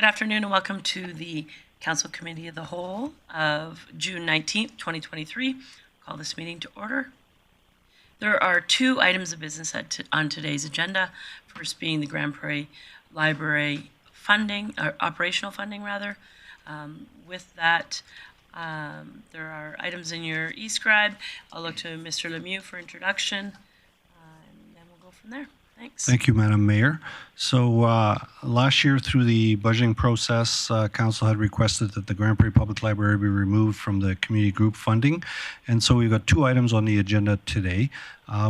Good afternoon and welcome to the Council Committee of the Whole of June 19th, 2023. Call this meeting to order. There are two items of business on today's agenda. First being the Grande Prairie Library funding, or operational funding rather. With that, there are items in your e-scribe. I'll look to Mr. Lemieux for introduction, and then we'll go from there. Thanks. Thank you, Madam Mayor. So last year through the budgeting process, Council had requested that the Grande Prairie Public Library be removed from the community group funding. And so we've got two items on the agenda today.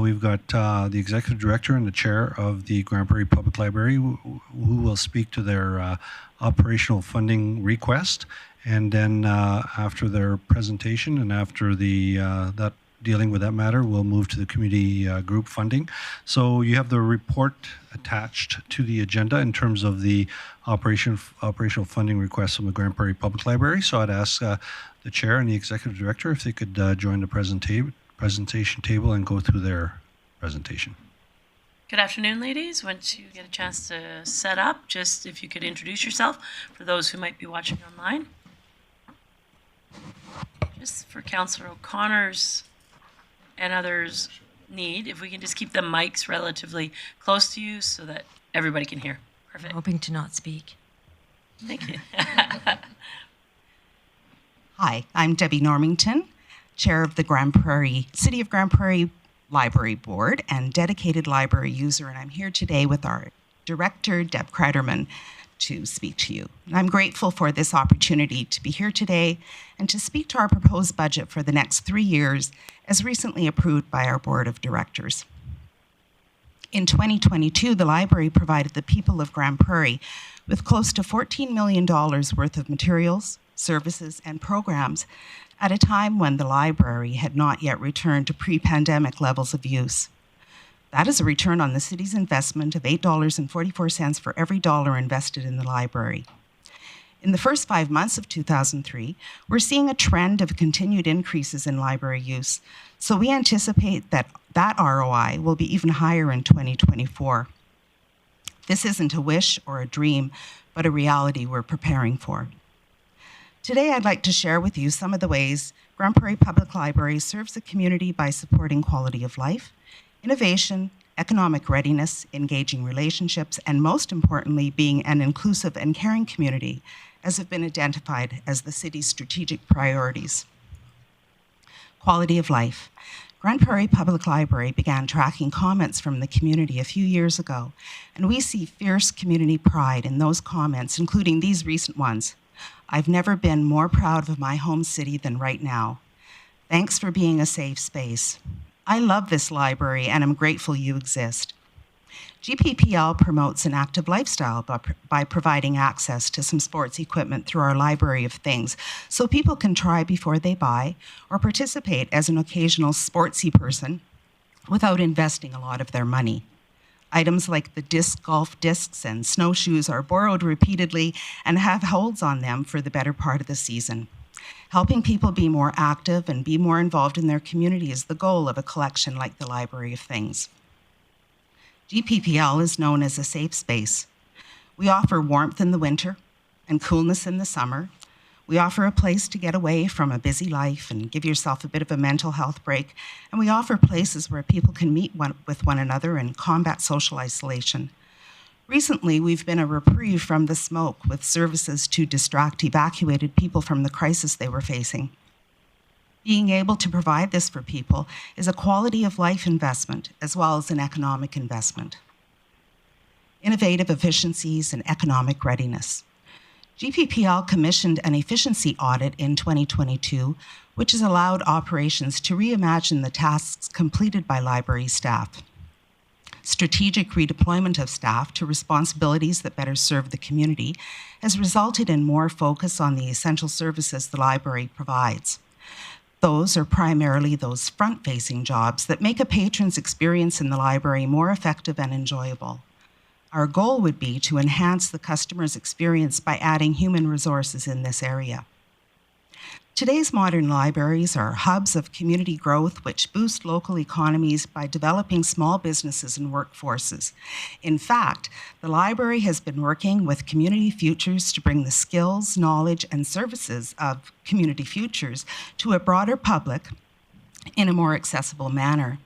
We've got the Executive Director and the Chair of the Grande Prairie Public Library who will speak to their operational funding request. And then after their presentation and after that dealing with that matter, we'll move to the community group funding. So you have the report attached to the agenda in terms of the operational funding requests from the Grande Prairie Public Library. So I'd ask the Chair and the Executive Director if they could join the presentation table and go through their presentation. Good afternoon, ladies. Once you get a chance to set up, just if you could introduce yourself for those who might be watching online. Just for Councillor O'Connor's and others need, if we can just keep the mics relatively close to you so that everybody can hear. Perfect. I'm hoping to not speak. Thank you. Hi, I'm Debbie Normington, Chair of the City of Grande Prairie Library Board and dedicated library user, and I'm here today with our Director, Deb Kreiderman, to speak to you. And I'm grateful for this opportunity to be here today and to speak to our proposed budget for the next 3 years as recently approved by our Board of Directors. In 2022, the library provided the people of Grande Prairie with close to $14 million worth of materials, services, and programs at a time when the library had not yet returned to pre-pandemic levels of use. That is a return on the city's investment of $8.44 for every dollar invested in the library. In the first 5 months of 2003, we're seeing a trend of continued increases in library use, so we anticipate that ROI will be even higher in 2024. This isn't a wish or a dream, but a reality we're preparing for. Today, I'd like to share with you some of the ways Grande Prairie Public Library serves the community by supporting quality of life, innovation, economic readiness, engaging relationships, and most importantly, being an inclusive and caring community, as have been identified as the city's strategic priorities. Quality of life. Grande Prairie Public Library began tracking comments from the community a few years ago, and we see fierce community pride in those comments, including these recent ones. I've never been more proud of my home city than right now. Thanks for being a safe space. I love this library and I'm grateful you exist. GPPL promotes an active lifestyle by providing access to some sports equipment through our Library of Things so people can try before they buy or participate as an occasional sportsy person without investing a lot of their money. Items like the disc golf discs and snowshoes are borrowed repeatedly and have holds on them for the better part of the season. Helping people be more active and be more involved in their community is the goal of a collection like the Library of Things. GPPL is known as a safe space. We offer warmth in the winter and coolness in the summer. We offer a place to get away from a busy life and give yourself a bit of a mental health break. And we offer places where people can meet with one another and combat social isolation. Recently, we've been a reprieve from the smoke with services to distract evacuated people from the crisis they were facing. Being able to provide this for people is a quality of life investment as well as an economic investment. Innovative efficiencies and economic readiness. GPPL commissioned an efficiency audit in 2022, which has allowed operations to reimagine the tasks completed by library staff. Strategic redeployment of staff to responsibilities that better serve the community has resulted in more focus on the essential services the library provides. Those are primarily those front-facing jobs that make a patron's experience in the library more effective and enjoyable. Our goal would be to enhance the customer's experience by adding human resources in this area. Today's modern libraries are hubs of community growth which boost local economies by developing small businesses and workforces. In fact, the library has been working with Community Futures to bring the skills, knowledge, and services of Community Futures to a broader public in a more accessible manner.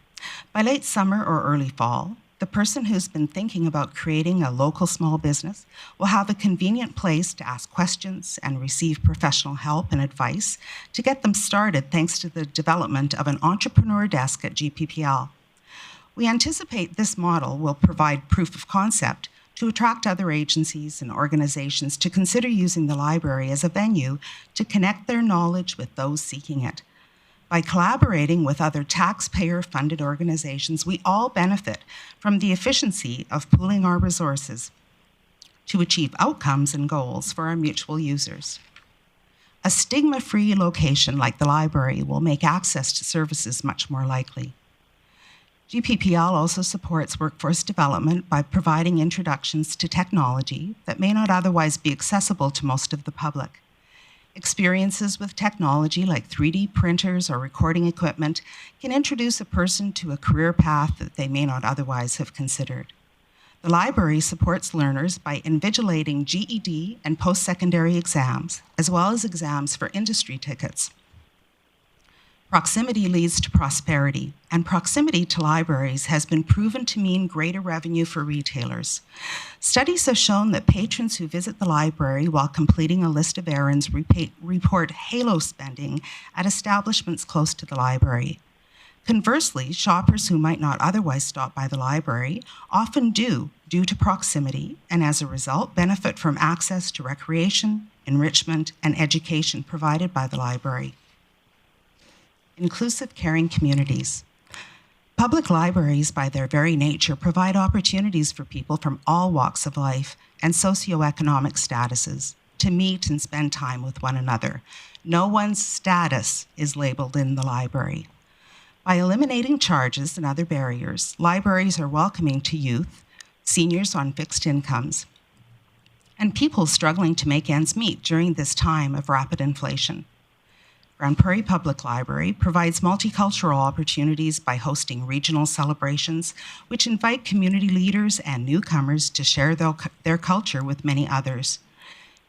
By late summer or early fall, the person who's been thinking about creating a local small business will have a convenient place to ask questions and receive professional help and advice to get them started thanks to the development of an entrepreneur desk at GPPL. We anticipate this model will provide proof of concept to attract other agencies and organizations to consider using the library as a venue to connect their knowledge with those seeking it. By collaborating with other taxpayer-funded organizations, we all benefit from the efficiency of pooling our resources to achieve outcomes and goals for our mutual users. A stigma-free location like the library will make access to services much more likely. GPPL also supports workforce development by providing introductions to technology that may not otherwise be accessible to most of the public. Experiences with technology like 3D printers or recording equipment can introduce a person to a career path that they may not otherwise have considered. The library supports learners by invigilating GED and post-secondary exams, as well as exams for industry tickets. Proximity leads to prosperity, and proximity to libraries has been proven to mean greater revenue for retailers. Studies have shown that patrons who visit the library while completing a list of errands report halo spending at establishments close to the library. Conversely, shoppers who might not otherwise stop by the library often do due to proximity, and as a result benefit from access to recreation, enrichment, and education provided by the library. Inclusive, caring communities. Public libraries, by their very nature, provide opportunities for people from all walks of life and socioeconomic statuses to meet and spend time with one another. No one's status is labeled in the library. By eliminating charges and other barriers, libraries are welcoming to youth, seniors on fixed incomes, and people struggling to make ends meet during this time of rapid inflation. Grande Prairie Public Library provides multicultural opportunities by hosting regional celebrations, which invite community leaders and newcomers to share their culture with many others.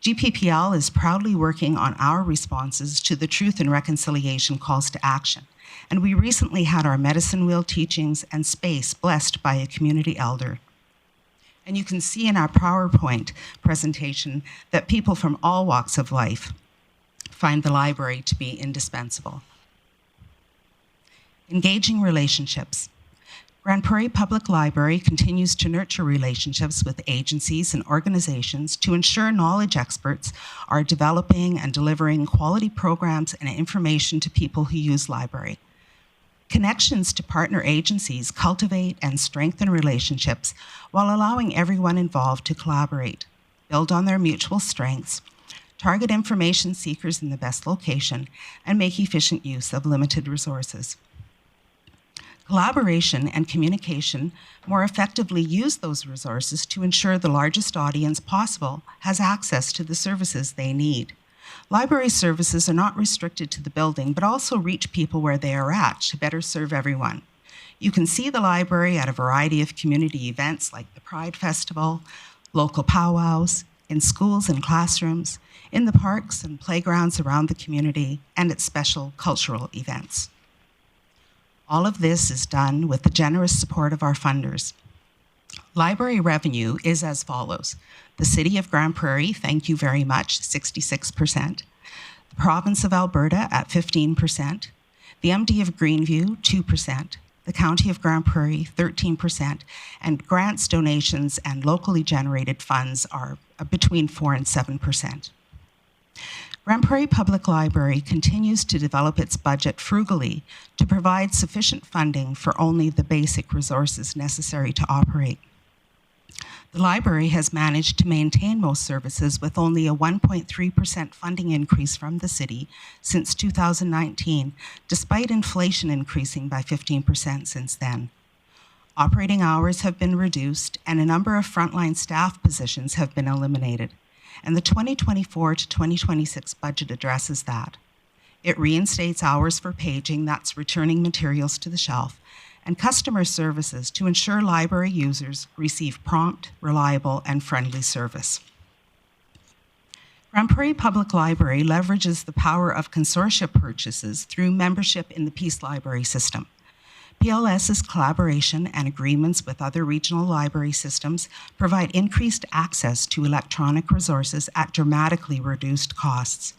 GPPL is proudly working on our responses to the Truth and Reconciliation calls to action, and we recently had our medicine wheel teachings and space blessed by a community elder. And you can see in our PowerPoint presentation that people from all walks of life find the library to be indispensable. Engaging relationships. Grande Prairie Public Library continues to nurture relationships with agencies and organizations to ensure knowledge experts are developing and delivering quality programs and information to people who use library. Connections to partner agencies cultivate and strengthen relationships while allowing everyone involved to collaborate, build on their mutual strengths, target information seekers in the best location, and make efficient use of limited resources. Collaboration and communication more effectively use those resources to ensure the largest audience possible has access to the services they need. Library services are not restricted to the building, but also reach people where they are at to better serve everyone. You can see the library at a variety of community events like the Pride Festival, local powwows, in schools and classrooms, in the parks and playgrounds around the community, and at special cultural events. All of this is done with the generous support of our funders. Library revenue is as follows. The City of Grande Prairie, thank you very much, 66%. The Province of Alberta at 15%. The MD of Greenview, 2%. The County of Grande Prairie, 13%. And grants, donations, and locally generated funds are between 4 and 7%. Grande Prairie Public Library continues to develop its budget frugally to provide sufficient funding for only the basic resources necessary to operate. The library has managed to maintain most services with only a 1.3% funding increase from the city since 2019, despite inflation increasing by 15% since then. Operating hours have been reduced and a number of frontline staff positions have been eliminated, and the 2024 to 2026 budget addresses that. It reinstates hours for paging, that's returning materials to the shelf, and customer services to ensure library users receive prompt, reliable, and friendly service. Grande Prairie Public Library leverages the power of consortia purchases through membership in the Peace Library system. PLS's collaboration and agreements with other regional library systems provide increased access to electronic resources at dramatically reduced costs.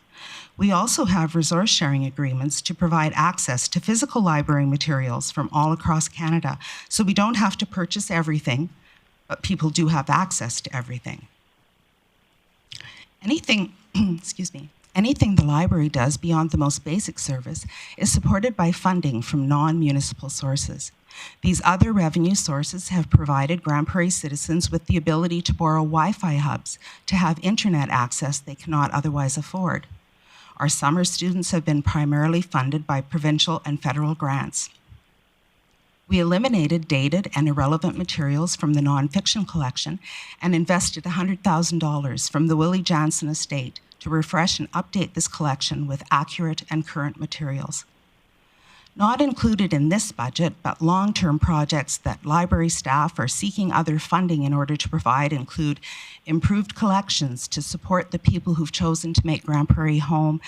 We also have resource sharing agreements to provide access to physical library materials from all across Canada, so we don't have to purchase everything, but people do have access to everything. Anything the library does beyond the most basic service is supported by funding from non-municipal sources. These other revenue sources have provided Grande Prairie citizens with the ability to borrow Wi-Fi hubs to have internet access they cannot otherwise afford. Our summer students have been primarily funded by provincial and federal grants. We eliminated dated and irrelevant materials from the nonfiction collection and invested $100,000 from the Willie Jansen estate to refresh and update this collection with accurate and current materials. Not included in this budget, but long-term projects that library staff are seeking other funding in order to provide include improved collections to support the people who've chosen to make Grande Prairie home,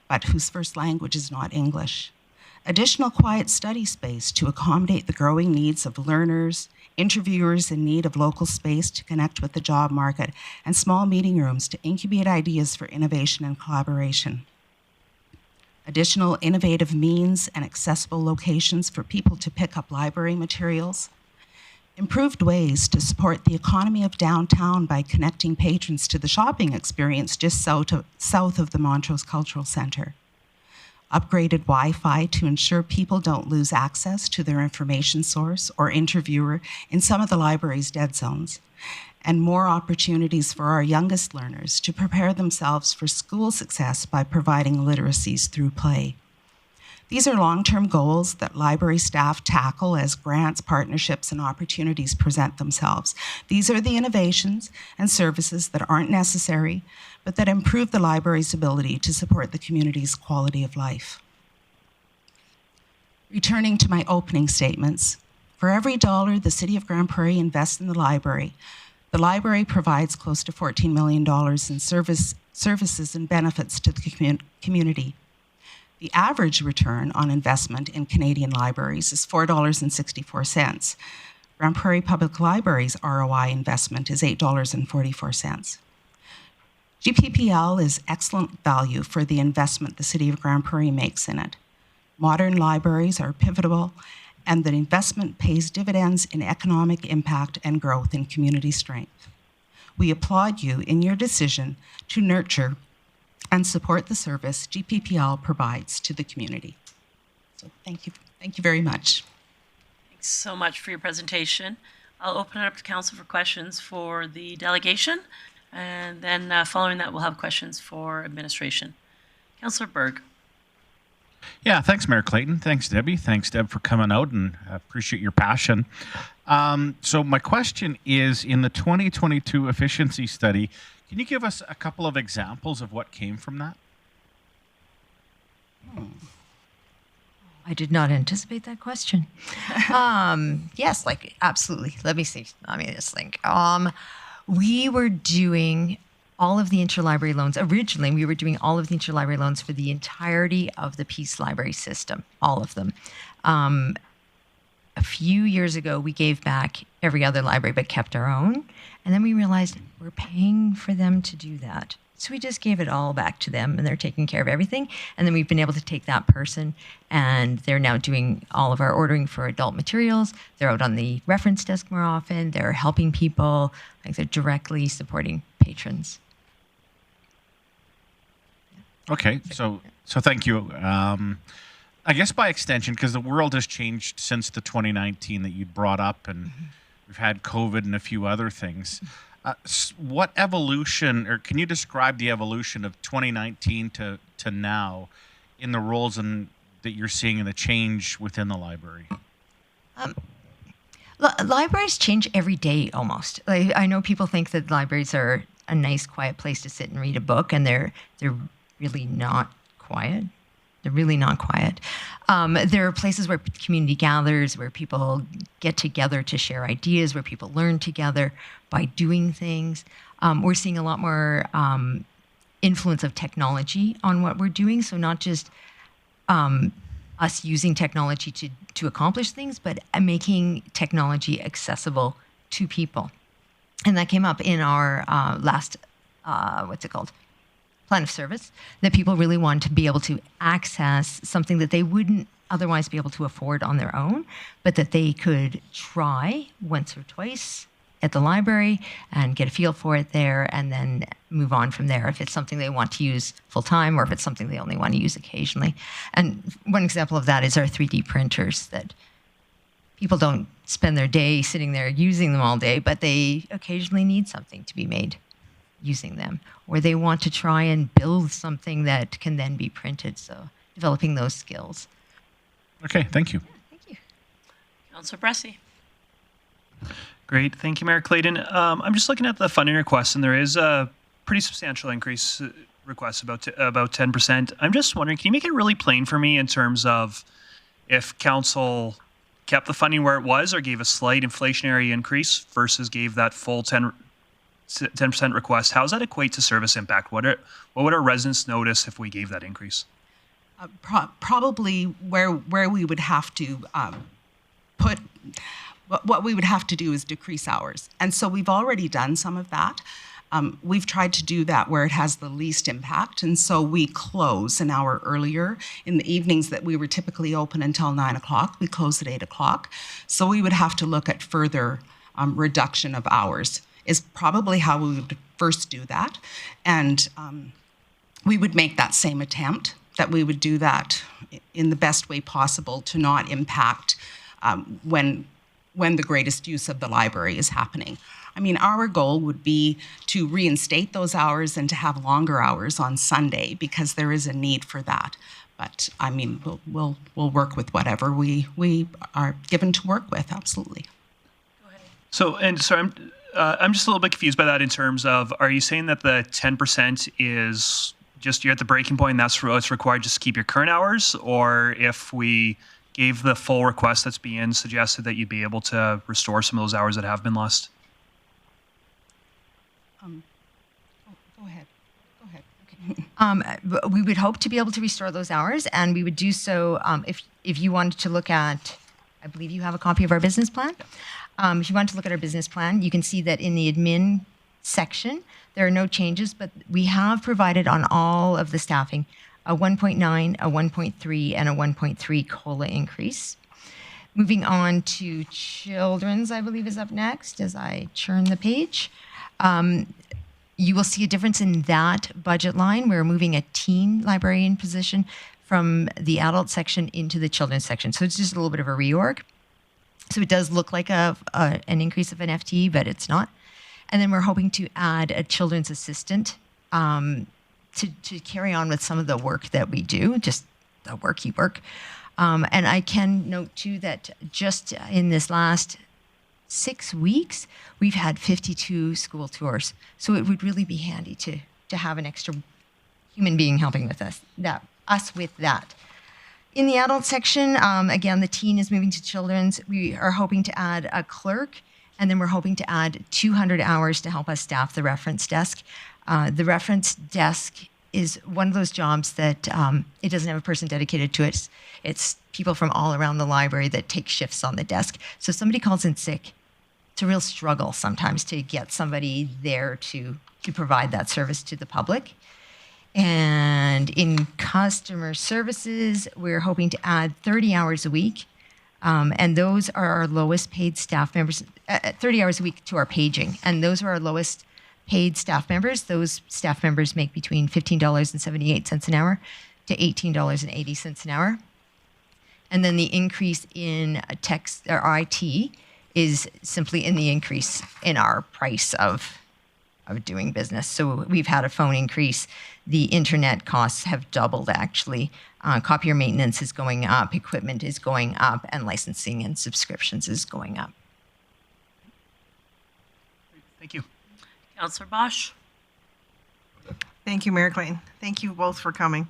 but whose first language is not English. Additional quiet study space to accommodate the growing needs of learners, interviewers in need of local space to connect with the job market, and small meeting rooms to incubate ideas for innovation and collaboration. Additional innovative means and accessible locations for people to pick up library materials. Improved ways to support the economy of downtown by connecting patrons to the shopping experience just south of the Montrose Cultural Centre. Upgraded Wi-Fi to ensure people don't lose access to their information source or interviewer in some of the library's dead zones, and more opportunities for our youngest learners to prepare themselves for school success by providing literacies through play. These are long-term goals that library staff tackle as grants, partnerships, and opportunities present themselves. These are the innovations and services that aren't necessary, but that improve the library's ability to support the community's quality of life. Returning to my opening statements, for every dollar the City of Grande Prairie invests in the library provides close to $14 million in services and benefits to the community. The average return on investment in Canadian libraries is $4.64. Grande Prairie Public Library's ROI investment is $8.44. GPPL is excellent value for the investment the City of Grande Prairie makes in it. Modern libraries are pivotal, and the investment pays dividends in economic impact and growth in community strength. We applaud you in your decision to nurture and support the service GPPL provides to the community. So thank you very much. Thanks so much for your presentation. I'll open it up to council for questions for the delegation, and then following that, we'll have questions for administration. Councillor Berg. Yeah, thanks, Mayor Clayton. Thanks, Debbie. Thanks, Deb, for coming out, and I appreciate your passion. So my question is, in the 2022 efficiency study, can you give us a couple of examples of what came from that? I did not anticipate that question. Yes, like absolutely. Let me see. Let me just think. We were doing all of the interlibrary loans. Originally, we were doing all of the interlibrary loans for the entirety of the Peace Library system, all of them. A few years ago, we gave back every other library but kept our own. And then we realized we're paying for them to do that. So we just gave it all back to them, and they're taking care of everything. And then we've been able to take that person, and they're now doing all of our ordering for adult materials. They're out on the reference desk more often. They're helping people. Like, they're directly supporting patrons. Okay, so thank you. I guess by extension, because the world has changed since the 2019 that you brought up, and we've had COVID and a few other things. What evolution, or can you describe the evolution of 2019 to now in the roles that you're seeing in the change within the library? Libraries change every day almost. Like, I know people think that libraries are a nice, quiet place to sit and read a book, and they're really not quiet. They're really not quiet. There are places where community gathers, where people get together to share ideas, where people learn together by doing things. We're seeing a lot more influence of technology on what we're doing. So not just us using technology to accomplish things, but making technology accessible to people. And that came up in our last, plan of service, that people really want to be able to access something that they wouldn't otherwise be able to afford on their own, but that they could try once or twice at the library and get a feel for it there and then move on from there if it's something they want to use full time or if it's something they only want to use occasionally. And one example of that is our 3D printers, that people don't spend their day sitting there using them all day, but they occasionally need something to be made using them, or they want to try and build something that can then be printed. So developing those skills. Okay, thank you. Thank you. Councillor Bressie. Great. Thank you, Mayor Clayton. I'm just looking at the funding request, and there is a pretty substantial increase request, about 10%. I'm just wondering, can you make it really plain for me in terms of if council kept the funding where it was or gave a slight inflationary increase versus gave that full 10% request? How does that equate to service impact? What would our residents notice if we gave that increase? Probably where we would have to put what we would have to do is decrease hours. And so we've already done some of that. We've tried to do that where it has the least impact. And so we close an hour earlier in the evenings that we were typically open until 9 o'clock. We close at 8 o'clock. So we would have to look at further reduction of hours is probably how we would first do that. And we would make that same attempt, that we would do that in the best way possible to not impact when the greatest use of the library is happening. I mean, our goal would be to reinstate those hours and to have longer hours on Sunday because there is a need for that. But I mean, we'll work with whatever we are given to work with. Absolutely. Go ahead. So I'm just a little bit confused by that in terms of, are you saying that the 10% is just you're at the breaking point and that's what's required just to keep your current hours? Or if we gave the full request that's being suggested, that you'd be able to restore some of those hours that have been lost? Go ahead. Okay. We would hope to be able to restore those hours, and we would do so if you wanted to look at, I believe you have a copy of our business plan. If you want to look at our business plan, you can see that in the admin section, there are no changes, but we have provided on all of the staffing a 1.9, a 1.3, and a 1.3 COLA increase. Moving on to children's, I believe, is up next as I churn the page. You will see a difference in that budget line. We're moving a teen librarian position from the adult section into the children's section. So it's just a little bit of a reorg. So it does look like an increase of an FTE, but it's not. And then we're hoping to add a children's assistant to carry on with some of the work that we do, just the worky work. And I can note too that just in this last 6 weeks, we've had 52 school tours. So it would really be handy to have an extra human being helping with us with that. In the adult section, again, the teen is moving to children's. We are hoping to add a clerk, and then we're hoping to add 200 hours to help us staff the reference desk. The reference desk is one of those jobs that it doesn't have a person dedicated to it. It's people from all around the library that take shifts on the desk. So if somebody calls in sick, it's a real struggle sometimes to get somebody there to provide that service to the public. And in customer services, we're hoping to add 30 hours a week. And those are our lowest paid staff members, 30 hours a week to our paging. And those are our lowest paid staff members. Those staff members make between $15.78 an hour to $18.80 an hour. And then the increase in text or IT is simply in the increase in our price of doing business. So we've had a phone increase. The internet costs have doubled, actually. Copier maintenance is going up, equipment is going up, and licensing and subscriptions is going up. Thank you. Councillor Bosch. Thank you, Mayor Clayton. Thank you both for coming.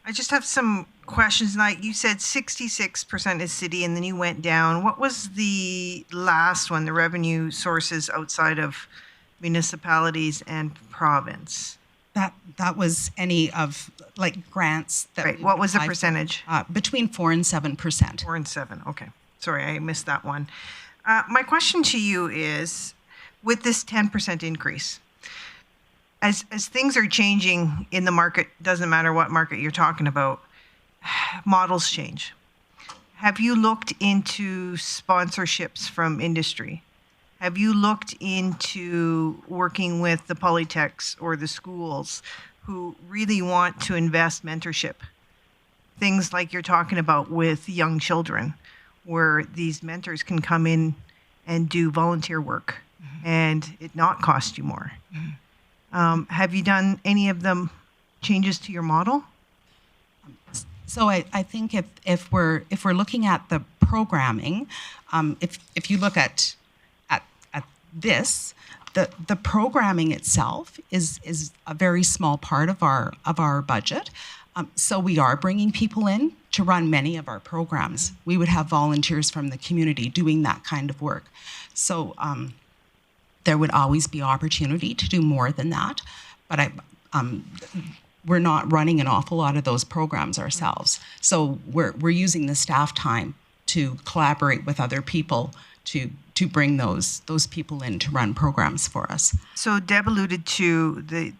I just have some questions. Like you said, 66% is city, and then you went down. What was the last one? The revenue sources outside of municipalities and province. That was any of like grants that Right. we What would was the apply for. percentage? Between 4 and 7%. 4 and 7. Okay. Sorry, I missed that one. My question to you is, with this 10% increase, as things are changing in the market, doesn't matter what market you're talking about, models change. Have you looked into sponsorships from industry? Have you looked into working with the polytechs or the schools who really want to invest mentorship? Things like you're talking about with young children, where these mentors can come in and do volunteer work and it not cost you more. Have you done any of them changes to your model? So I think if we're looking at the programming, if you look at this, the programming itself is a very small part of our budget. So we are bringing people in to run many of our programs. We would have volunteers from the community doing that kind of work. So there would always be opportunity to do more than that, but we're not running an awful lot of those programs ourselves. So we're using the staff time to collaborate with other people to bring those people in to run programs for us. So Deb alluded to the,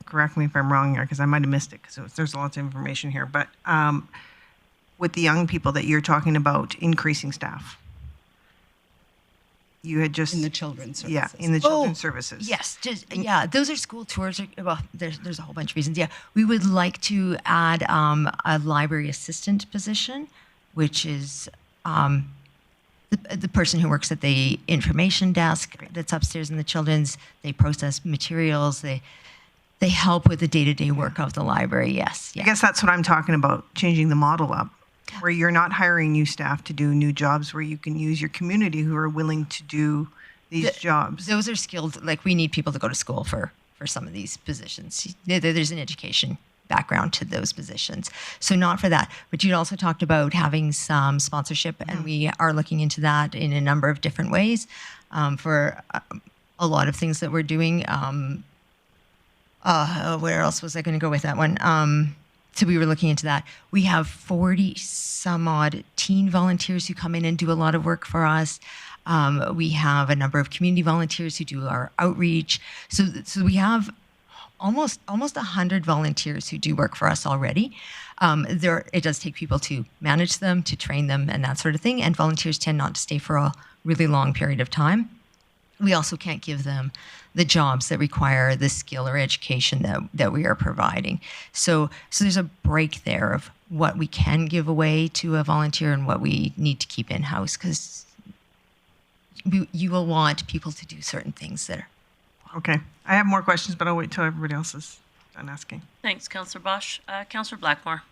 correct me if I'm wrong here, because I might have missed it, because there's lots of information here, but with the young people that you're talking about increasing staff. You had just... In the children's services. Yeah, in the children's services. Yes, those are school tours. Well, there's a whole bunch of reasons. Yeah, we would like to add a library assistant position, which is the person who works at the information desk that's upstairs in the children's. They process materials. They help with the day-to-day work of the library. Yes. Yeah. I guess that's what I'm talking about, changing the model up, where you're not hiring new staff to do new jobs, where you can use your community who are willing to do these jobs. Those are skilled. Like, we need people to go to school for some of these positions. There's an education background to those positions. So not for that. But you also talked about having some sponsorship, and we are looking into that in a number of different ways for a lot of things that we're doing. Where else was I going to go with that one? So we were looking into that. We have 40 some odd teen volunteers who come in and do a lot of work for us. We have a number of community volunteers who do our outreach. So we have almost 100 volunteers who do work for us already. It does take people to manage them, to train them, and that sort of thing. And volunteers tend not to stay for a really long period of time. We also can't give them the jobs that require the skill or education that we are providing. So there's a break there of what we can give away to a volunteer and what we need to keep in-house, because you will want people to do certain things that are... Okay. I have more questions, but I'll wait till everybody else is done asking. Thanks, Councillor Bosch. Councillor Blackmore.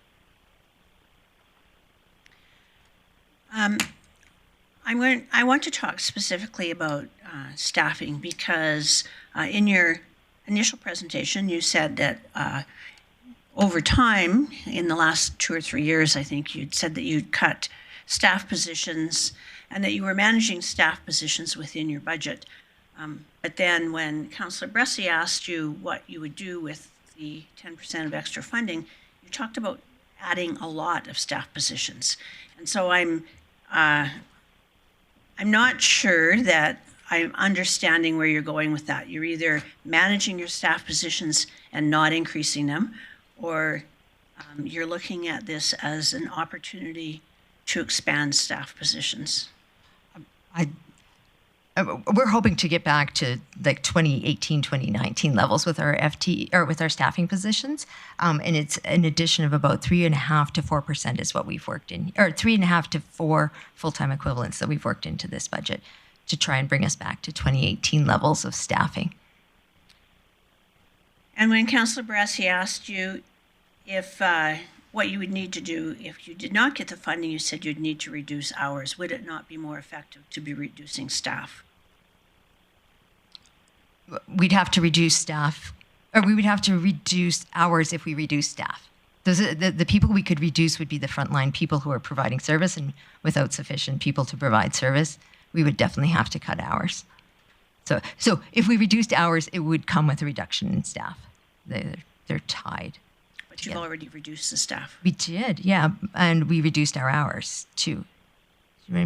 I want to talk specifically about staffing, because in your initial presentation, you said that over time, in the last 2 or 3 years, I think you'd said that you'd cut staff positions and that you were managing staff positions within your budget. But then when Councillor Bressie asked you what you would do with the 10% of extra funding, you talked about adding a lot of staff positions. And so I'm not sure that I'm understanding where you're going with that. You're either managing your staff positions and not increasing them, or you're looking at this as an opportunity to expand staff positions. We're hoping to get back to like 2018, 2019 levels with our with our staffing positions. And it's an addition of about 3.5% to 4% is what we've worked in, or 3.5 to 4 full-time equivalents that we've worked into this budget to try and bring us back to 2018 levels of staffing. And when Councillor Bressie asked you if what you would need to do if you did not get the funding, you said you'd need to reduce hours. Would it not be more effective to be reducing staff? We'd have to reduce staff, or we would have to reduce hours if we reduce staff. The people we could reduce would be the frontline people who are providing service, and without sufficient people to provide service, we would definitely have to cut hours. So if we reduced hours, it would come with a reduction in staff. They're tied. But you've already reduced the staff. We did, yeah, and we reduced our hours too. Do you know what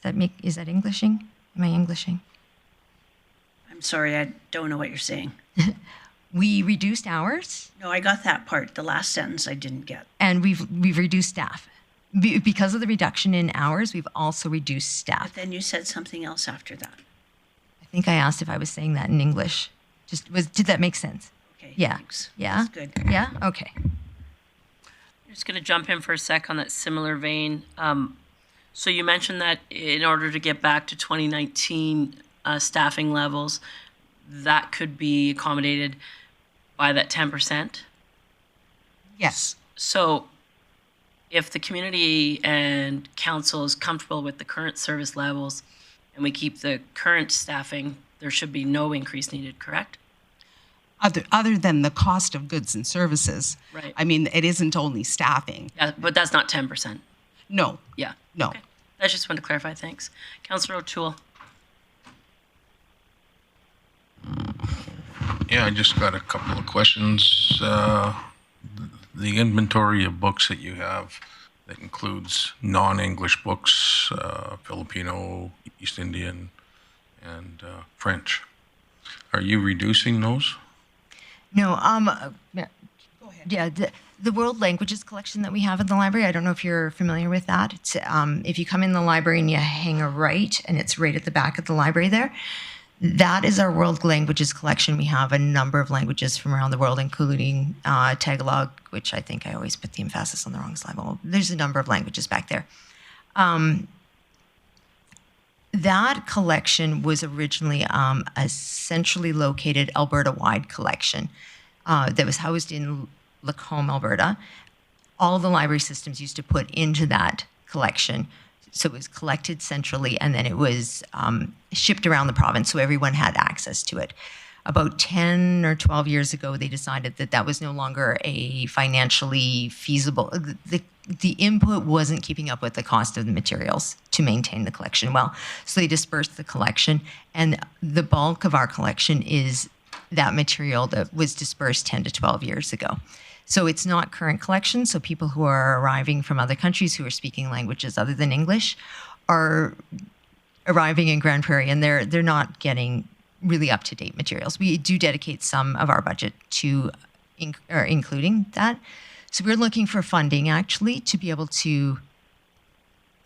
I mean? Is that Englishing? Am I Englishing? I'm sorry, I don't know what you're saying. We reduced hours, No, I got that part. The last sentence I didn't get. and we've reduced staff. Because of the reduction in hours, we've also reduced But staff. then you said something else after that. I think I asked if I was saying that in English. Did that make sense? Okay, Yeah. thanks. Yeah. That's good. Yeah. Okay. I'm just going to jump in for a sec on that similar vein. So you mentioned that in order to get back to 2019 staffing levels, that could be accommodated by that 10%. Yes. So if the community and council is comfortable with the current service levels and we keep the current staffing, there should be no increase needed, correct? Other than the cost of goods and services. Right. I mean, it isn't only staffing. Yeah, but that's not 10%. No, Yeah. no. Okay. I just wanted to clarify. Thanks. Councillor O'Toole. Yeah, I just got a couple of questions. The inventory of books that you have that includes non-English books, Filipino, East Indian, and French. Are you reducing those? No. Yeah. Go ahead. Yeah. The world languages collection that we have in the library. I don't know if you're familiar with that. It's if you come in the library and you hang a right, and it's right at the back of the library there. That is our world languages collection. We have a number of languages from around the world, including Tagalog, which I think I always put the emphasis on the wrong slide. Well, there's a number of languages back there. That collection was originally a centrally located Alberta-wide collection that was housed in Lacombe, Alberta. All the library systems used to put into that collection. So it was collected centrally, and then it was shipped around the province, so everyone had access to it. About 10 or 12 years ago, they decided that that was no longer a financially feasible. The input wasn't keeping up with the cost of the materials to maintain the collection well. So they dispersed the collection, and the bulk of our collection is that material that was dispersed 10 to 12 years ago. So it's not current collection. So people who are arriving from other countries who are speaking languages other than English are arriving in Grande Prairie, and they're not getting really up-to-date materials. We do dedicate some of our budget to including that. So we're looking for funding, actually, to be able to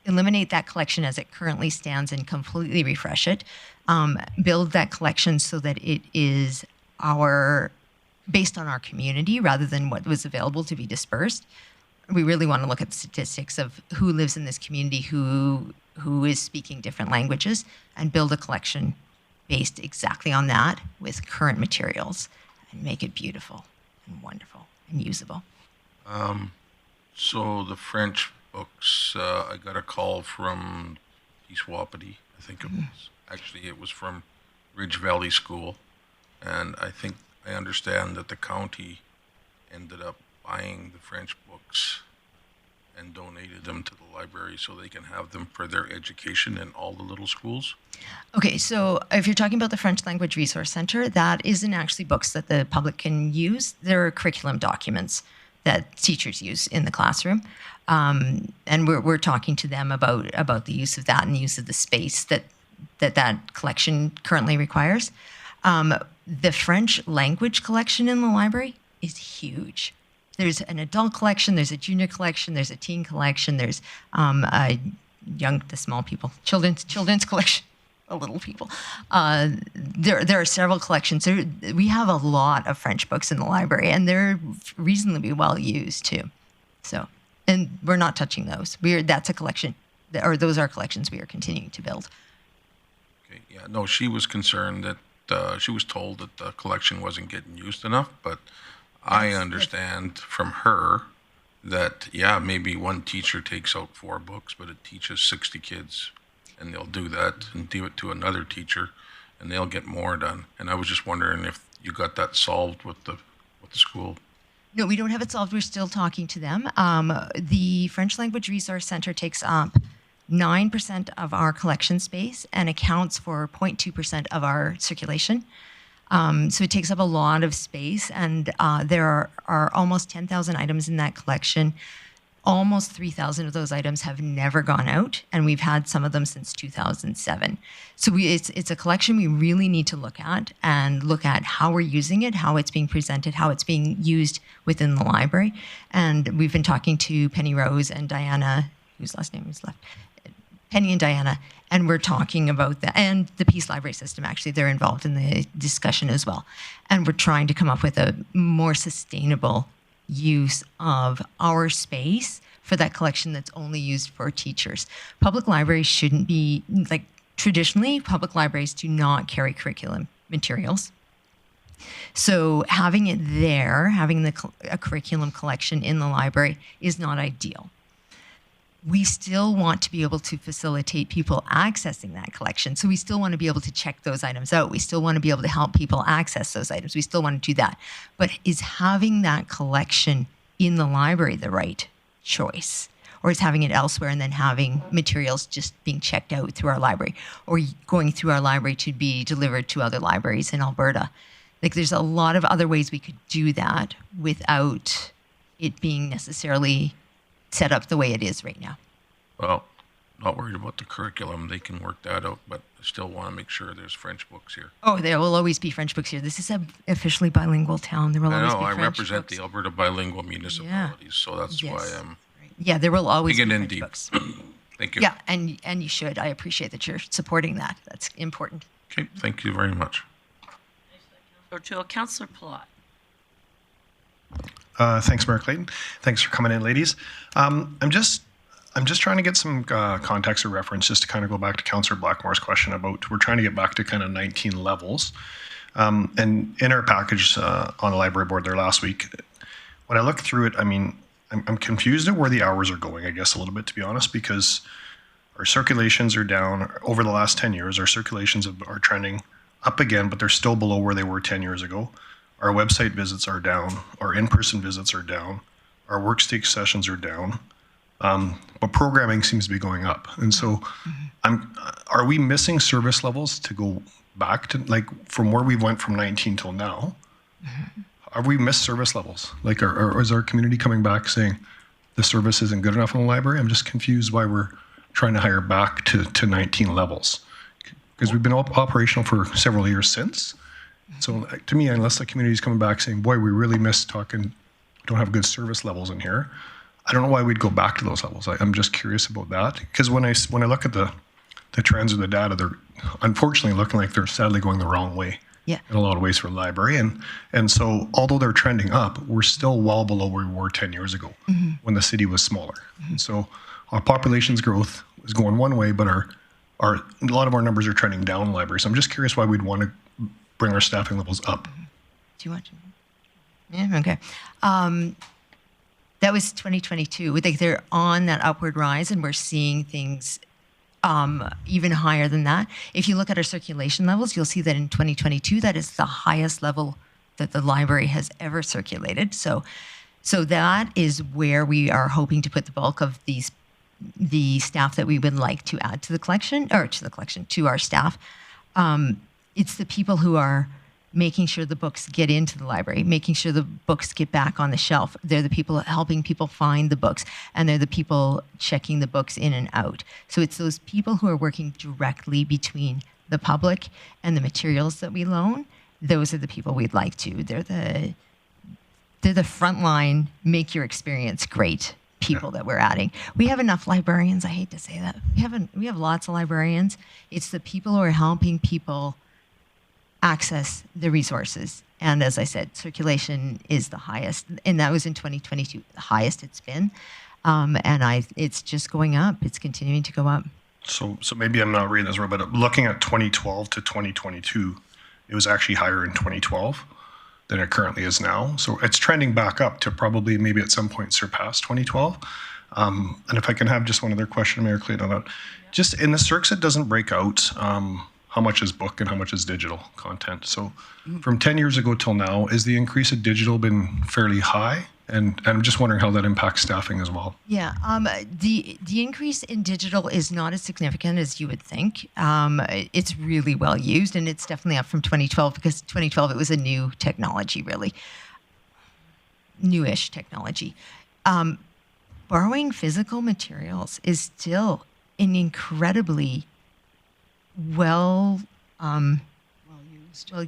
eliminate that collection as it currently stands and completely refresh it, build that collection so that it is based on our community rather than what was available to be dispersed. We really want to look at the statistics of who lives in this community, who is speaking different languages, and build a collection based exactly on that with current materials and make it beautiful and wonderful and usable. So the French books, I got a call from East Wapiti, I think it was. Actually, it was from Ridge Valley School. And I understand that the county ended up buying the French books and donated them to the library so they can have them for their education in all the little schools. Okay, so if you're talking about the French Language Resource Center, that isn't actually books that the public can use. They're curriculum documents that teachers use in the classroom. And we're talking to them about the use of that and the use of the space that collection currently requires. The French language collection in the library is huge. There's an adult collection, there's a junior collection, there's a teen collection, there's the small people, children's collection, the little people. There are several collections. We have a lot of French books in the library, and they're reasonably well used too. So, and we're not touching those. That's a collection, or those are collections we are continuing to build. Okay, yeah, no, she was concerned that she was told that the collection wasn't getting used enough, but I understand from her that, yeah, maybe one teacher takes out 4 books, but it teaches 60 kids, and they'll do that and do it to another teacher, and they'll get more done. And I was just wondering if you got that solved with the school. No, we don't have it solved. We're still talking to them. The French Language Resource Center takes up 9% of our collection space and accounts for 0.2% of our circulation. So it takes up a lot of space, and there are almost 10,000 items in that collection. Almost 3,000 of those items have never gone out, and we've had some of them since 2007. So it's a collection we really need to look at and look at how we're using it, how it's being presented, how it's being used within the library. And we've been talking to Penny Rose and Diana, whose last name is left, Penny and Diana, and we're talking about that. And the Peace Library System, actually, they're involved in the discussion as well. And we're trying to come up with a more sustainable use of our space for that collection that's only used for teachers. Public libraries shouldn't be, like, traditionally, public libraries do not carry curriculum materials. So having it there, having a curriculum collection in the library is not ideal. We still want to be able to facilitate people accessing that collection. So we still want to be able to check those items out. We still want to be able to help people access those items. We still want to do that. But is having that collection in the library the right choice? Or is having it elsewhere and then having materials just being checked out through our library or going through our library to be delivered to other libraries in Alberta? Like, there's a lot of other ways we could do that without it being necessarily set up the way it is right now. Well, not worried about the curriculum. They can work that out, but I still want to make sure there's French books here. Oh, there will always be French books here. This is an officially bilingual town. There will I always know, be I French represent books. the Alberta bilingual municipalities, so that's Yes. why I'm Yeah, there will always be digging in French deep. books. Thank you. Yeah, and you should. I appreciate that you're supporting that. That's important. Okay, thank you very much. Or to Councillor Plot. Thanks, Mayor Clayton. Thanks for coming in, ladies. I'm just trying to get some context or reference, just to kind of go back to Councillor Blackmore's question about we're trying to get back to kind of 19 levels. And in our package on the library board there last week, when I look through it, I mean, I'm confused at where the hours are going, I guess, a little bit, to be honest, because our circulations are down over the last 10 years. Our circulations are trending up again, but they're still below where they were 10 years ago. Our website visits are down. Our in-person visits are down. Our workstation sessions are down. But programming seems to be going up. And so are we missing service levels to go back to, like, from where we went from 19 till now? Are we missed service levels? Like, or is our community coming back saying the service isn't good enough in the library? I'm just confused why we're trying to hire back to 19 levels. Because we've been operational for several years since. So to me, unless the community is coming back saying, boy, we really miss talking, don't have good service levels in here, I don't know why we'd go back to those levels. I'm just curious about that. Because when I look at the trends of the data, they're unfortunately looking like they're sadly going the wrong way. Yeah. In a lot of ways for the library. And so although they're trending up, we're still well below where we were 10 years ago when the city was smaller. And so our population's growth is going one way, but a lot of our numbers are trending down in the library. So I'm just curious why we'd want to bring our staffing levels up. Do you want to? Yeah, okay. That was 2022. We think they're on that upward rise, and we're seeing things even higher than that. If you look at our circulation levels, you'll see that in 2022, that is the highest level that the library has ever circulated. So that is where we are hoping to put the bulk of the staff that we would like to add to our staff. It's the people who are making sure the books get into the library, making sure the books get back on the shelf. They're the people helping people find the books, and they're the people checking the books in and out. So it's those people who are working directly between the public and the materials that we loan. Those are the people we'd like to. They're the frontline, make your experience great people that we're adding. We have enough librarians. I hate to say that. We have lots of librarians. It's the people who are helping people access the resources. And as I said, circulation is the highest, and that was in 2022, the highest it's been. It's just going up. It's continuing to go up. So maybe I'm not reading this right, but looking at 2012 to 2022, it was actually higher in 2012 than it currently is now. So it's trending back up to probably maybe at some point surpass 2012. And if I can have just one other question, Mayor Clayton, on that. Just in the circs, it doesn't break out how much is book and how much is digital content. So from 10 years ago till now, is the increase of digital been fairly high? And I'm just wondering how that impacts staffing as well. Yeah, the increase in digital is not as significant as you would think. It's really well used, and it's definitely up from 2012 because 2012 it was a new technology, really newish technology. Borrowing physical materials is still an incredibly well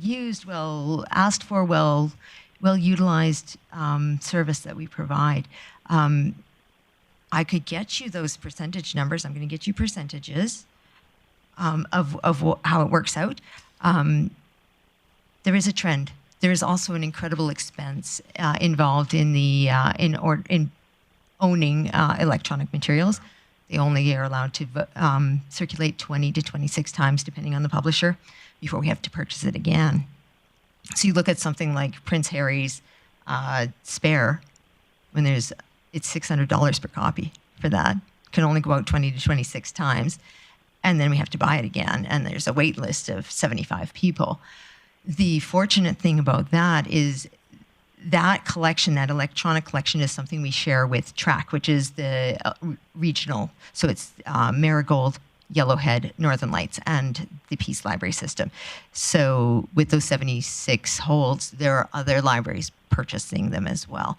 used, well asked for, well utilized service that we provide. I could get you those percentage numbers. I'm going to get you percentages of how it works out. There is a trend. There is also an incredible expense involved in the in owning electronic materials. They only are allowed to circulate 20 to 26 times, depending on the publisher, before we have to purchase it again. So you look at something like Prince Harry's Spare, when it's $600 per copy for that. Can only go out 20 to 26 times, and then we have to buy it again, and there's a wait list of 75 people. The fortunate thing about that is that collection, that electronic collection, is something we share with TRAC, which is the regional. So it's Marigold, Yellowhead, Northern Lights, and the Peace Library System. So with those 76 holds, there are other libraries purchasing them as well.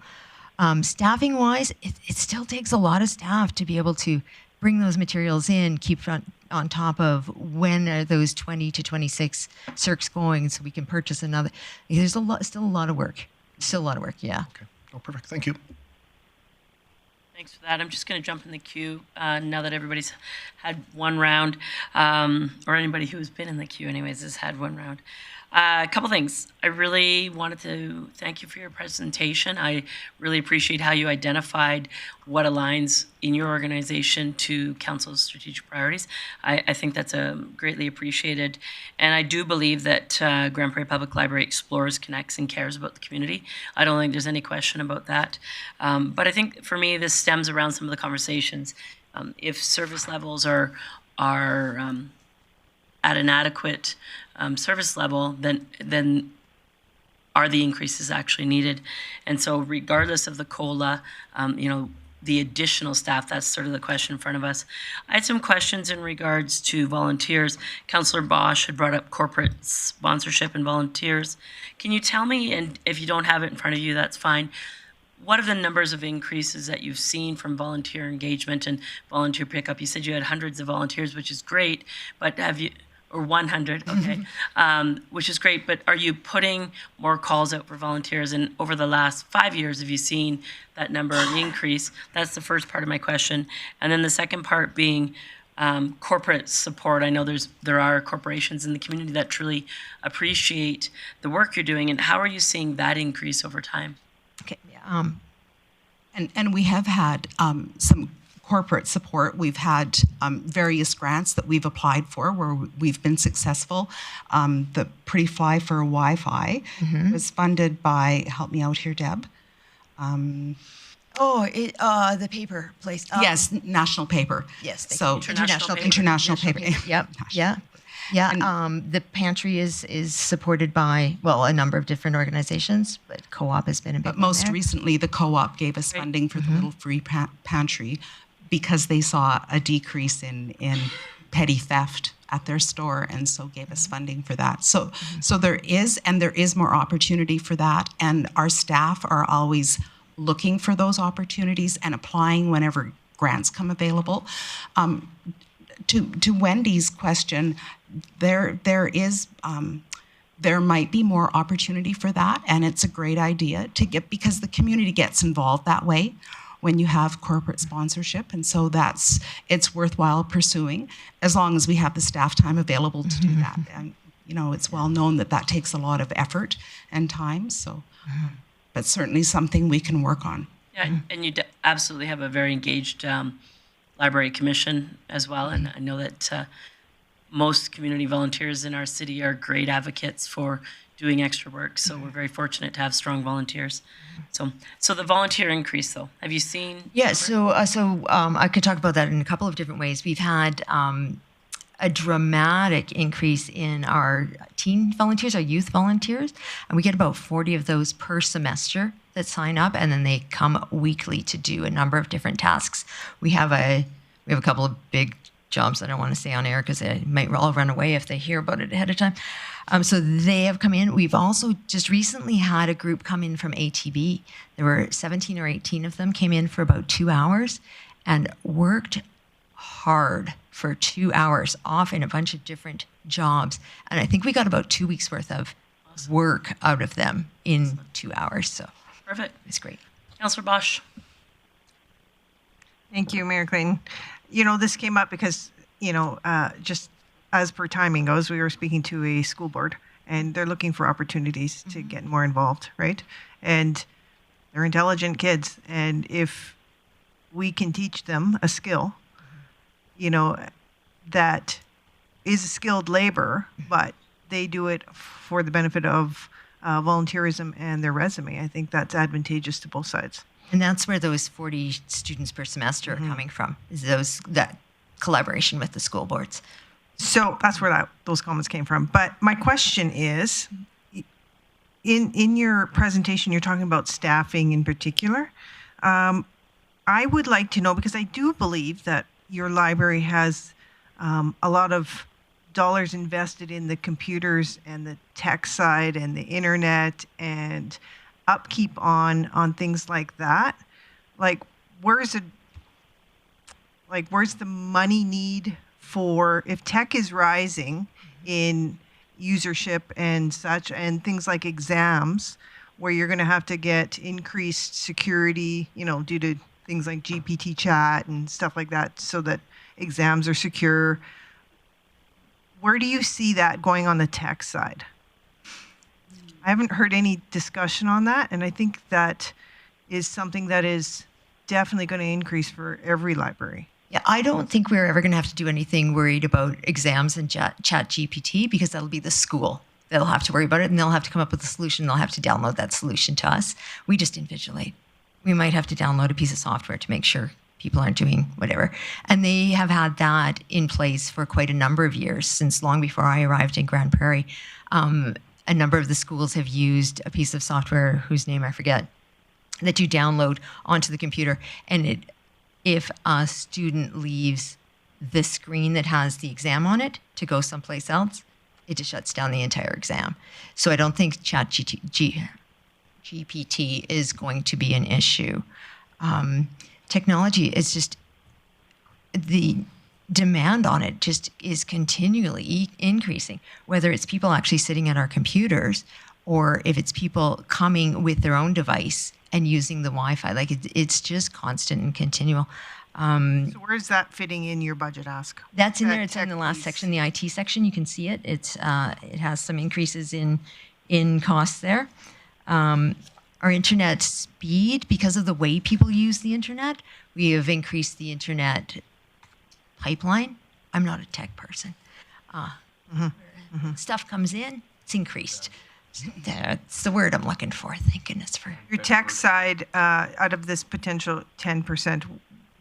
Staffing-wise, it still takes a lot of staff to be able to bring those materials in, keep on top of when are those 20 to 26 circs going so we can purchase another. There's still a lot of work. Still a lot of work, yeah. Okay. Oh, perfect. Thank you. Thanks for that. I'm just going to jump in the queue now that everybody's had one round, or anybody who's been in the queue anyways has had one round. A couple things. I really wanted to thank you for your presentation. I really appreciate how you identified what aligns in your organization to Council's strategic priorities. I think that's greatly appreciated. And I do believe that Grande Prairie Public Library explores, connects, and cares about the community. I don't think there's any question about that. But I think for me, this stems around some of the conversations. If service levels are at an adequate service level, then are the increases actually needed? And so regardless of the COLA, the additional staff, that's sort of the question in front of us. I had some questions in regards to volunteers. Councillor Bosch had brought up corporate sponsorship and volunteers. Can you tell me, and if you don't have it in front of you, that's fine, what are the numbers of increases that you've seen from volunteer engagement and volunteer pickup? You said you had hundreds of volunteers, which is great, but have you, or 100, okay, which is great, but are you putting more calls out for volunteers? And over the last 5 years, have you seen that number increase? That's the first part of my question. And then the second part being corporate support. I know there are corporations in the community that truly appreciate the work you're doing, and how are you seeing that increase over time? Okay. And we have had some corporate support. We've had various grants that we've applied for where we've been successful. The Pretty Fly for Wi-Fi was funded by, help me out here, Deb. The paper place. Yes, National Paper. Yes. So International Paper. Yep. Yeah. Yeah. The pantry is supported by, a number of different organizations, but Co-op has been a big But one most there. recently, the Co-op gave us funding for the Little Free Pantry because they saw a decrease in petty theft at their store, and so gave us funding for that. So there is more opportunity for that, and our staff are always looking for those opportunities and applying whenever grants come available. To Wendy's question, there might be more opportunity for that, and it's a great idea to get, because the community gets involved that way when you have corporate sponsorship, and so it's worthwhile pursuing as long as we have the staff time available to do that. And it's well known that takes a lot of effort and time. So, but certainly something we can work on. Yeah, and you absolutely have a very engaged library commission as well, and I know that most community volunteers in our city are great advocates for doing extra work, so we're very fortunate to have strong volunteers. So the volunteer increase, though, have you seen? Yeah, so I could talk about that in a couple of different ways. We've had a dramatic increase in our teen volunteers, our youth volunteers, and we get about 40 of those per semester that sign up, and then they come weekly to do a number of different tasks. We have a couple of big jobs that I don't want to say on air because they might all run away if they hear about it ahead of time. So they have come in. We've also just recently had a group come in from ATB. There were 17 or 18 of them came in for about 2 hours and worked hard for 2 hours off in a bunch of different jobs. And I think we got about 2 weeks worth of work out of them in 2 hours. So Perfect. it's great. Councillor Bosch. Thank you, Mayor Clayton. This came up because, just as per timing goes, we were speaking to a school board and they're looking for opportunities to get more involved, right? And they're intelligent kids. And if we can teach them a skill, that is a skilled labor, but they do it for the benefit of volunteerism and their resume, I think that's advantageous to both sides. And that's where those 40 students per semester are coming from, is that collaboration with the school boards. So that's where those comments came from. But my question is, in your presentation, you're talking about staffing in particular. I would like to know, because I do believe that your library has a lot of dollars invested in the computers and the tech side and the internet and upkeep on things like that. Where's the money need for, if tech is rising in usership and such, and things like exams, where you're going to have to get increased security, due to things like GPT chat and stuff like that, so that exams are secure. Where do you see that going on the tech side? I haven't heard any discussion on that, and I think that is something that is definitely going to increase for every library. Yeah, I don't think we're ever going to have to do anything worried about exams and chat GPT, because that'll be the school. They'll have to worry about it, and they'll have to come up with a solution. They'll have to download that solution to us. We just invigilate. We might have to download a piece of software to make sure people aren't doing whatever. And they have had that in place for quite a number of years, since long before I arrived in Grande Prairie. A number of the schools have used a piece of software whose name I forget, that you download onto the computer, and if a student leaves the screen that has the exam on it to go someplace else, it just shuts down the entire exam. So I don't think GPT is going to be an issue. Technology is just, the demand on it just is continually increasing, whether it's people actually sitting at our computers or if it's people coming with their own device and using the Wi-Fi. It's just constant and continual. So where's that fitting in your budget ask? That's in there. It's in tech the last piece. section, the IT section. You can see it. It has some increases in costs there. Our internet speed, because of the way people use the internet, we have increased the internet pipeline. I'm not a tech person. Stuff comes in, it's increased. That's the word I'm looking for. Thank goodness for Your tech side, out of this potential 10%,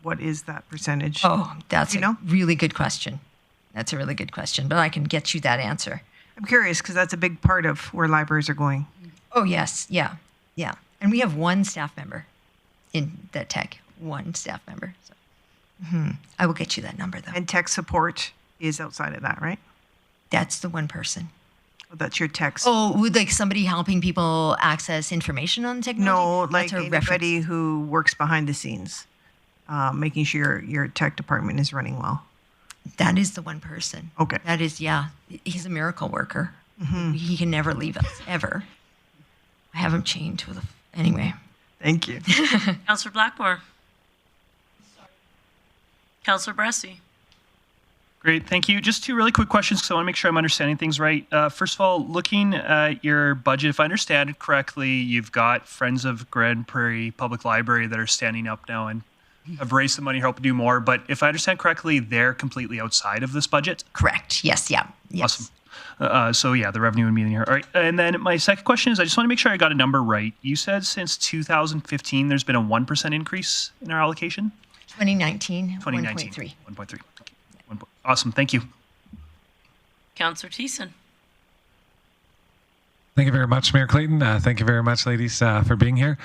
what is that percentage? Oh, that's You a know? really good question. That's a really good question, but I can get you that answer. I'm curious because that's a big part of where libraries are going. Oh, yes. Yeah. Yeah. And we have one staff member in that tech, one staff member. So, I will get you that number, though. And tech support is outside of that, right? That's the one person. Well, that's your tech. Oh, would like somebody helping people access information on technology? No, like That's a anybody reference. who works behind the scenes, making sure your tech department is running well. That is the one person. Okay. That is, yeah. He's a miracle worker. He can never leave us, ever. I have him chained to the... Anyway. Thank you. Councillor Blackmore. Councillor Bressy. Great, thank you. Just two really quick questions because I want to make sure I'm understanding things right. First of all, looking at your budget, if I understand it correctly, you've got Friends of Grande Prairie Public Library that are standing up now and have raised some money, help do more. But if I understand correctly, they're completely outside of this budget. Correct. Yes. Yeah. Yes. Awesome. So yeah, the revenue would be in here. All right. And then my second question is, I just want to make sure I got a number right. You said since 2015, there's been a 1% increase in our allocation? 2019, 2019. 1.3. 1.3. Awesome. Thank you. Councillor Thiessen. Thank you very much, Mayor Clayton. Thank you very much, ladies, for being here.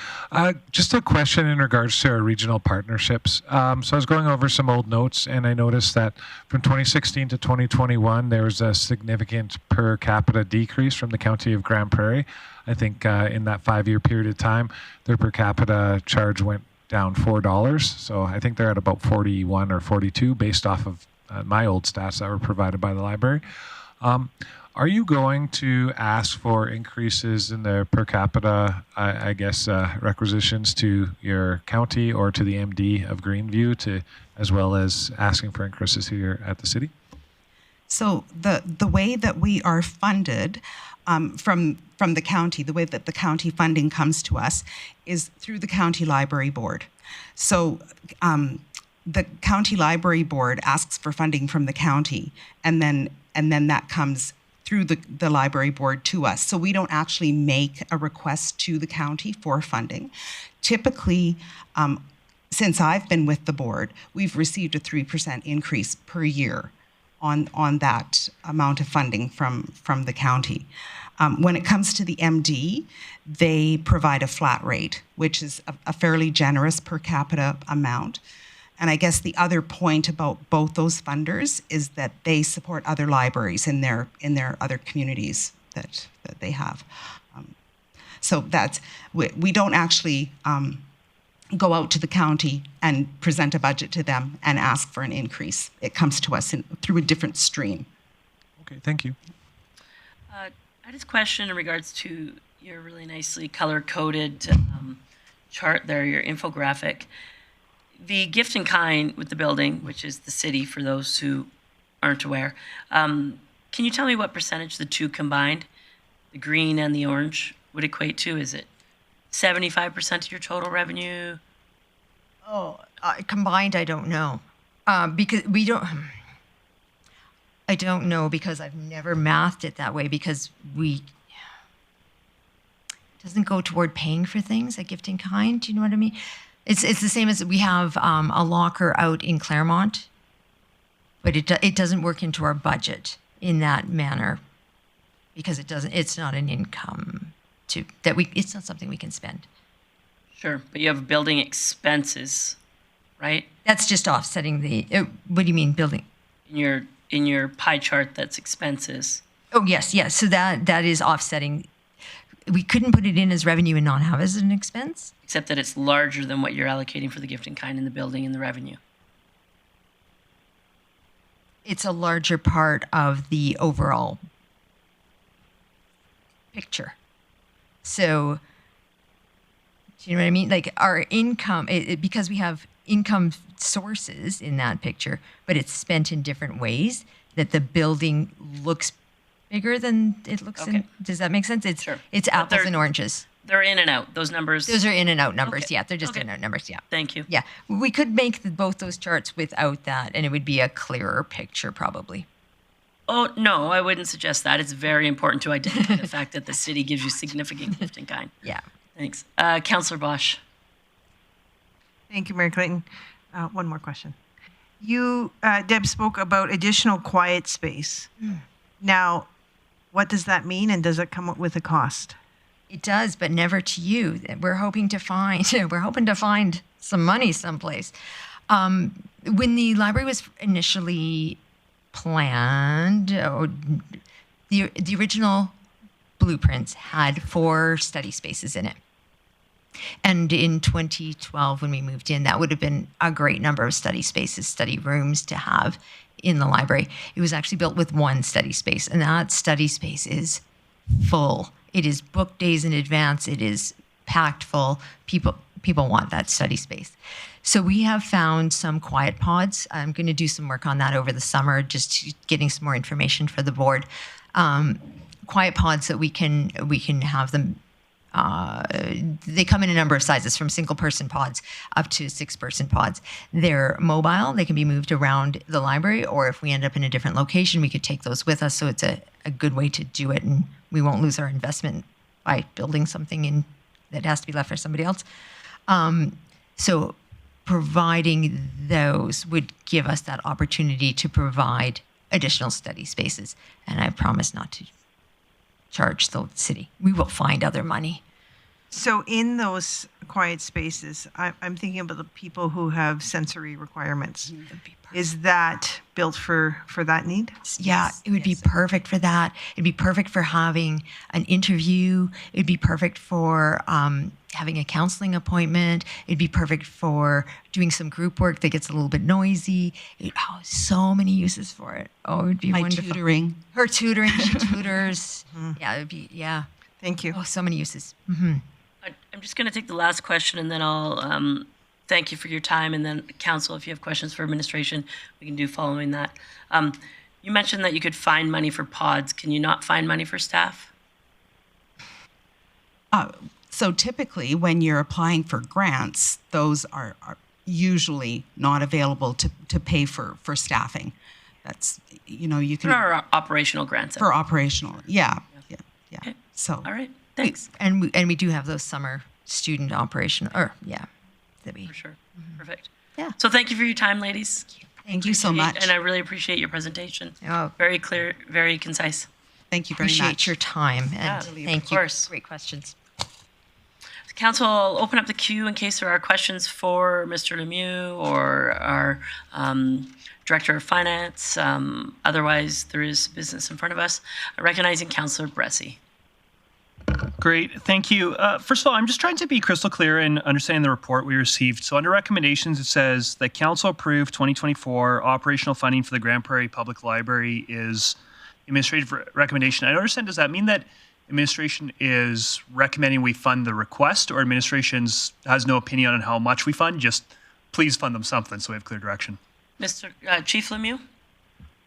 Just a question in regards to our regional partnerships. So I was going over some old notes, and I noticed that from 2016 to 2021, there was a significant per capita decrease from the County of Grande Prairie. I think in that 5-year period of time, their per capita charge went down $4. So I think they're at about 41 or 42 based off of my old stats that were provided by the library. Are you going to ask for increases in the per capita, I guess, requisitions to your county or to the MD of Greenview, as well as asking for increases here at the city? So the way that we are funded from the county, the way that the county funding comes to us is through the county library board. So the county library board asks for funding from the county, and then that comes through the library board to us. So we don't actually make a request to the county for funding. Typically, since I've been with the board, we've received a 3% increase per year on that amount of funding from the county. When it comes to the MD, they provide a flat rate, which is a fairly generous per capita amount. And I guess the other point about both those funders is that they support other libraries in their other communities that they have. So that's, we don't actually go out to the county and present a budget to them and ask for an increase. It comes to us through a different stream. Okay, thank you. I had a question in regards to your really nicely color-coded chart there, your infographic. The gift in kind with the building, which is the city for those who aren't aware, can you tell me what percentage the two combined, the green and the orange, would equate to? Is it 75% of your total revenue? Oh, combined, I don't know. Because we don't. I don't know because I've never mathed it that way because it doesn't go toward paying for things, a gift in kind. Do you know what I mean? It's the same as we have a locker out in Claremont, but it doesn't work into our budget in that manner because it's not an income it's not something we can spend. Sure, but you have building expenses, right? That's just offsetting what do you mean building? In your pie chart, that's expenses. Oh, yes. So that is offsetting. We couldn't put it in as revenue and not have it as an expense. Except that it's larger than what you're allocating for the gift in kind in the building and the revenue. It's a larger part of the overall picture. So, do you know what I mean? Like our income, because we have income sources in that picture, but it's spent in different ways, that the building looks bigger than it looks in. Does that make sense? Sure. It's apples and oranges. They're in and out, those numbers. Those are in and out numbers. Okay. Yeah, they're just Okay. in and out numbers. Yeah. Thank you. Yeah. We could make both those charts without that, and it would be a clearer picture probably. Oh, no, I wouldn't suggest that. It's very important to identify the fact that the city gives you significant gift in kind. Yeah. Thanks. Councillor Bosch. Thank you, Mayor Clayton. One more question. You, Deb, spoke about additional quiet space. Now, what does that mean, and does it come up with a cost? It does, but never to you. We're hoping to find some money someplace. When the library was initially planned, the original blueprints had 4 study spaces in it. And in 2012, when we moved in, that would have been a great number of study spaces, study rooms to have in the library. It was actually built with 1 study space, and that study space is full. It is booked days in advance. It is packed full. People want that study space. So we have found some quiet pods. I'm going to do some work on that over the summer, just getting some more information for the board. Quiet pods that we can have them. They come in a number of sizes, from single-person pods up to 6-person pods. They're mobile. They can be moved around the library, or if we end up in a different location, we could take those with us. So it's a good way to do it, and we won't lose our investment by building something that has to be left for somebody else. So providing those would give us that opportunity to provide additional study spaces. And I promise not to charge the city. We will find other money. So in those quiet spaces, I'm thinking about the people who have sensory requirements. Is that built for that need? Yeah, it would be perfect for that. It'd be perfect for having an interview. It'd be perfect for having a counseling appointment. It'd be perfect for doing some group work that gets a little bit noisy. So many uses for it. Oh, it would be wonderful. Tutoring. Her tutoring, she tutors. Yeah, it would be, yeah. Thank you. Oh, so many uses. I'm just going to take the last question, and then I'll thank you for your time. And then, council, if you have questions for administration, we can do following that. You mentioned that you could find money for pods. Can you not find money for staff? So typically, when you're applying for grants, those are usually not available to pay for staffing. That's, you can... There are operational grants. For operational, yeah. Okay. So... All right, thanks. And we do have those summer student operation, that we... For sure. Perfect. Yeah. So thank you for your time, ladies. Thank you so much. And I really appreciate your presentation. Oh. Very clear, very concise. Thank you very Appreciate much. your time, Yeah, and of thank you. course. Great questions. Council, I'll open up the queue in case there are questions for Mr. Lemieux or our Director of Finance. Otherwise, there is business in front of us. Recognizing Councillor Bressi. Great, thank you. First of all, I'm just trying to be crystal clear in understanding the report we received. So under recommendations, it says that council approved 2024 operational funding for the Grande Prairie Public Library is administrative recommendation. I don't understand, does that mean that administration is recommending we fund the request, or administration has no opinion on how much we fund? Just please fund them something so we have clear direction. Mr. Chief Lemieux?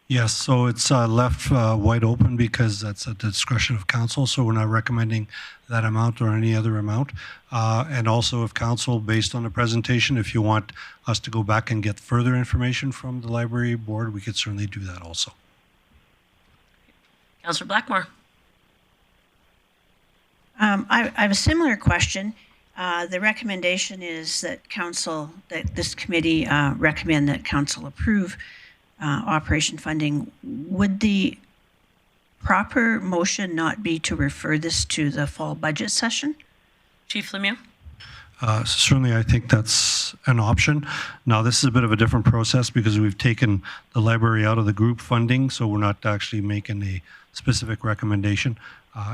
Yes, so it's left wide open because that's at the discretion of council, so we're not recommending that amount or any other amount. And also, if council, based on the presentation, if you want us to go back and get further information from the library board, we could certainly do that also. Councillor Blackmore? I have a similar question. The recommendation is that this committee recommend that council approve operation funding. Would the proper motion not be to refer this to the fall budget session? Chief Lemieux? Certainly, I think that's an option. Now, this is a bit of a different process because we've taken the library out of the group funding, so we're not actually making a specific recommendation.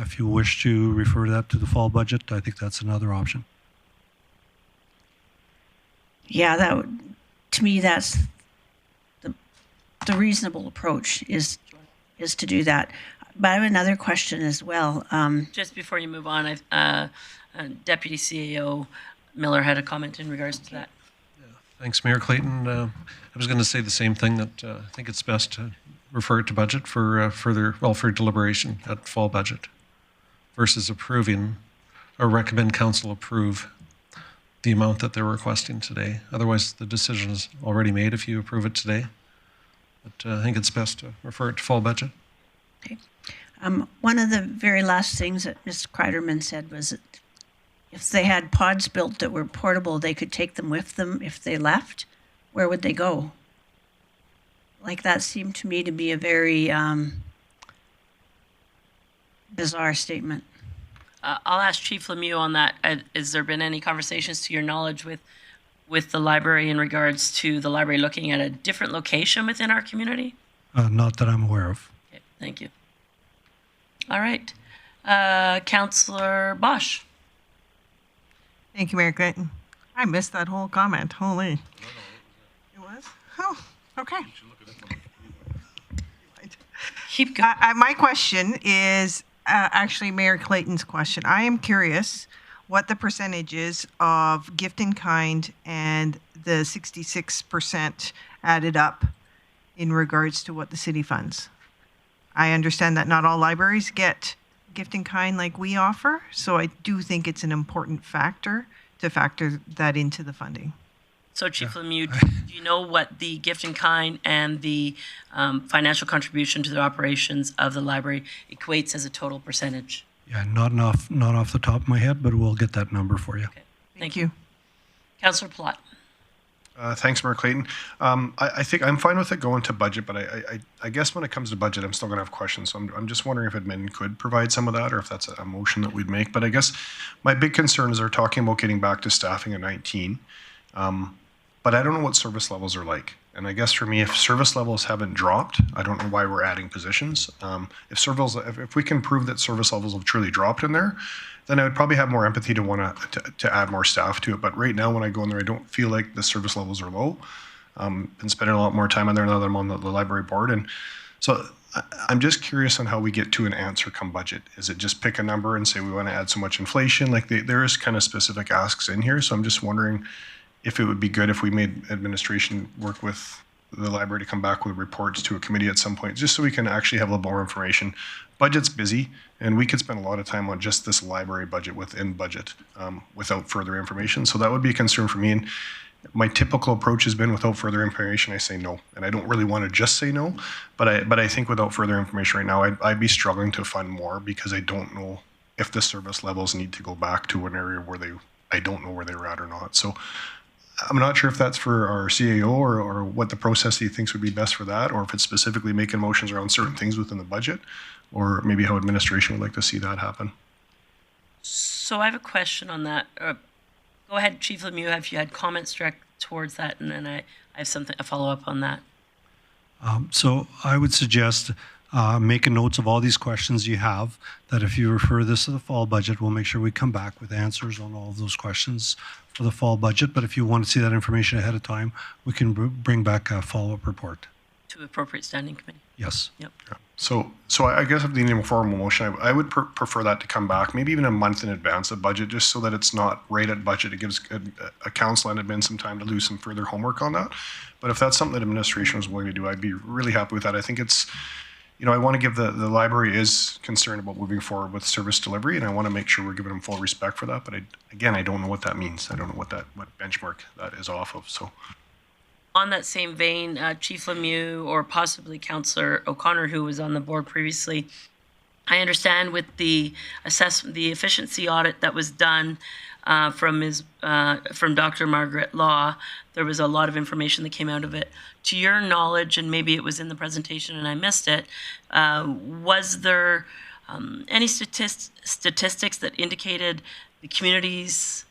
If you wish to refer that to the fall budget, I think that's another option. Yeah, to me, that's the reasonable approach is to do that. But I have another question as well. Just before you move on, Deputy CAO Miller had a comment in regards to that. Thanks, Mayor Clayton. I was going to say the same thing, that I think it's best to refer it to budget for for deliberation at fall budget versus approving or recommend council approve the amount that they're requesting today. Otherwise, the decision is already made if you approve it today. But I think it's best to refer it to fall budget. Okay. One of the very last things that Ms. Kreiderman said was that if they had pods built that were portable, they could take them with them if they left. Where would they go? Like, that seemed to me to be a very bizarre statement. I'll ask Chief Lemieux on that. Has there been any conversations, to your knowledge, with the library in regards to the library looking at a different location within our community? Not that I'm aware of. Okay, thank you. All right. Councillor Bosch. Thank you, Mayor Clayton. I missed that whole comment. Holy. It was? Oh, okay. Keep going. My question is actually Mayor Clayton's question. I am curious what the percentage is of gift in kind and the 66% added up in regards to what the city funds. I understand that not all libraries get gift in kind like we offer, so I do think it's an important factor to factor that into the funding. So, Chief Lemieux, do you know what the gift in kind and the financial contribution to the operations of the library equates as a total percentage? Yeah, not off the top of my head, but we'll get that number for you. Okay, Thank you. Councillor Plott. Thanks, Mayor Clayton. I think I'm fine with it going to budget, but I guess when it comes to budget, I'm still going to have questions. So I'm just wondering if admin could provide some of that, or if that's a motion that we'd make. But I guess my big concern is they're talking about getting back to staffing at 19. But I don't know what service levels are like. And I guess for me, if service levels haven't dropped, I don't know why we're adding positions. If we can prove that service levels have truly dropped in there, then I would probably have more empathy to want to add more staff to it. But right now, when I go in there, I don't feel like the service levels are low. Been spending a lot more time on there now that I'm on the library board, and so I'm just curious on how we get to an answer come budget. Is it just pick a number and say we want to add so much inflation? Like there is kind of specific asks in here, so I'm just wondering if it would be good if we made administration work with the library to come back with reports to a committee at some point, just so we can actually have a little more information. Budget's busy, and we could spend a lot of time on just this library budget within budget without further information. So that would be a concern for me. And my typical approach has been without further information, I say no. And I don't really want to just say no, but I think without further information right now, I'd be struggling to fund more because I don't know if the service levels need to go back to an area where I don't know where they were at or not. So I'm not sure if that's for our CAO or what the process he thinks would be best for that, or if it's specifically making motions around certain things within the budget, or maybe how administration would like to see that happen. So I have a question on that. Go ahead, Chief Lemieux, if you had comments direct towards that, and then I have a follow-up on that. So I would suggest making notes of all these questions you have, that if you refer this to the fall budget, we'll make sure we come back with answers on all of those questions for the fall budget. But if you want to see that information ahead of time, we can bring back a follow-up report. To appropriate standing committee. Yes. Yep. Yeah. So I guess if they need a formal motion, I would prefer that to come back, maybe even a month in advance of budget, just so that it's not right at budget. It gives a council and admin some time to do some further homework on that. But if that's something that administration was willing to do, I'd be really happy with that. I think it's, I want to give the library is concerned about moving forward with service delivery, and I want to make sure we're giving them full respect for that. But I don't know what that means. I don't know what benchmark that is off of. So. On that same vein, Chief Lemieux or possibly Councillor O'Connor, who was on the board previously, I understand with the assessment, the efficiency audit that was done from Dr. Margaret Law, there was a lot of information that came out of it. To your knowledge, and maybe it was in the presentation and I missed it, was there any statistics that indicated the community's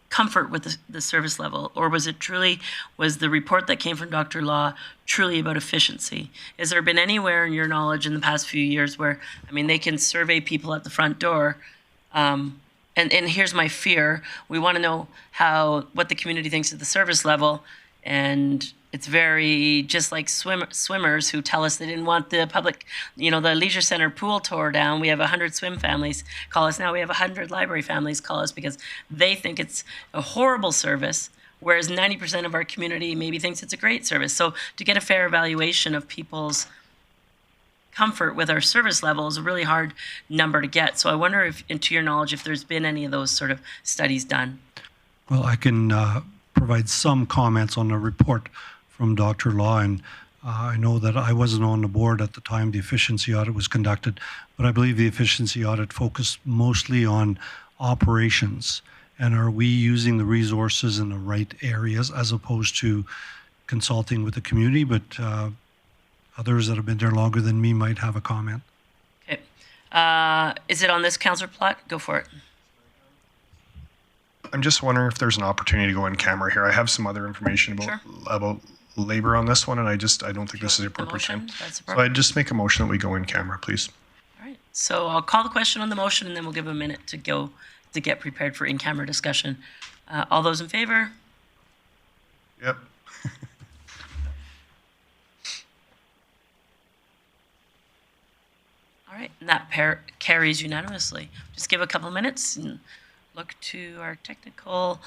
comfort with the service level, or was the report that came from Dr. Law truly about efficiency? Has there been anywhere in your knowledge in the past few years where, they can survey people at the front door, and here's my fear, we want to know what the community thinks of the service level, and it's very just like swimmers who tell us they didn't want the public, the leisure center pool tore down. We have 100 swim families call us now. We have 100 library families call us because they think it's a horrible service, whereas 90% of our community maybe thinks it's a great service. So to get a fair evaluation of people's comfort with our service level is a really hard number to get. So I wonder if, to your knowledge, if there's been any of those sort of studies done. Well, I can provide some comments on the report from Dr. Law, and I know that I wasn't on the board at the time the efficiency audit was conducted, but I believe the efficiency audit focused mostly on operations, and are we using the resources in the right areas as opposed to consulting with the community, but others that have been there longer than me might have a comment. Okay. Is it on this, Councillor Platt? Go for it. I'm just wondering if there's an opportunity to go in camera here. I have some other information about labor on this one, and I don't think this is the appropriate time. So I'd just make a motion that we go in camera, please. All right. So I'll call the question on the motion, and then we'll give a minute to get prepared for in-camera discussion. All those in favor? Yep. All right, and that carries unanimously. Just give a couple of minutes and look to our technical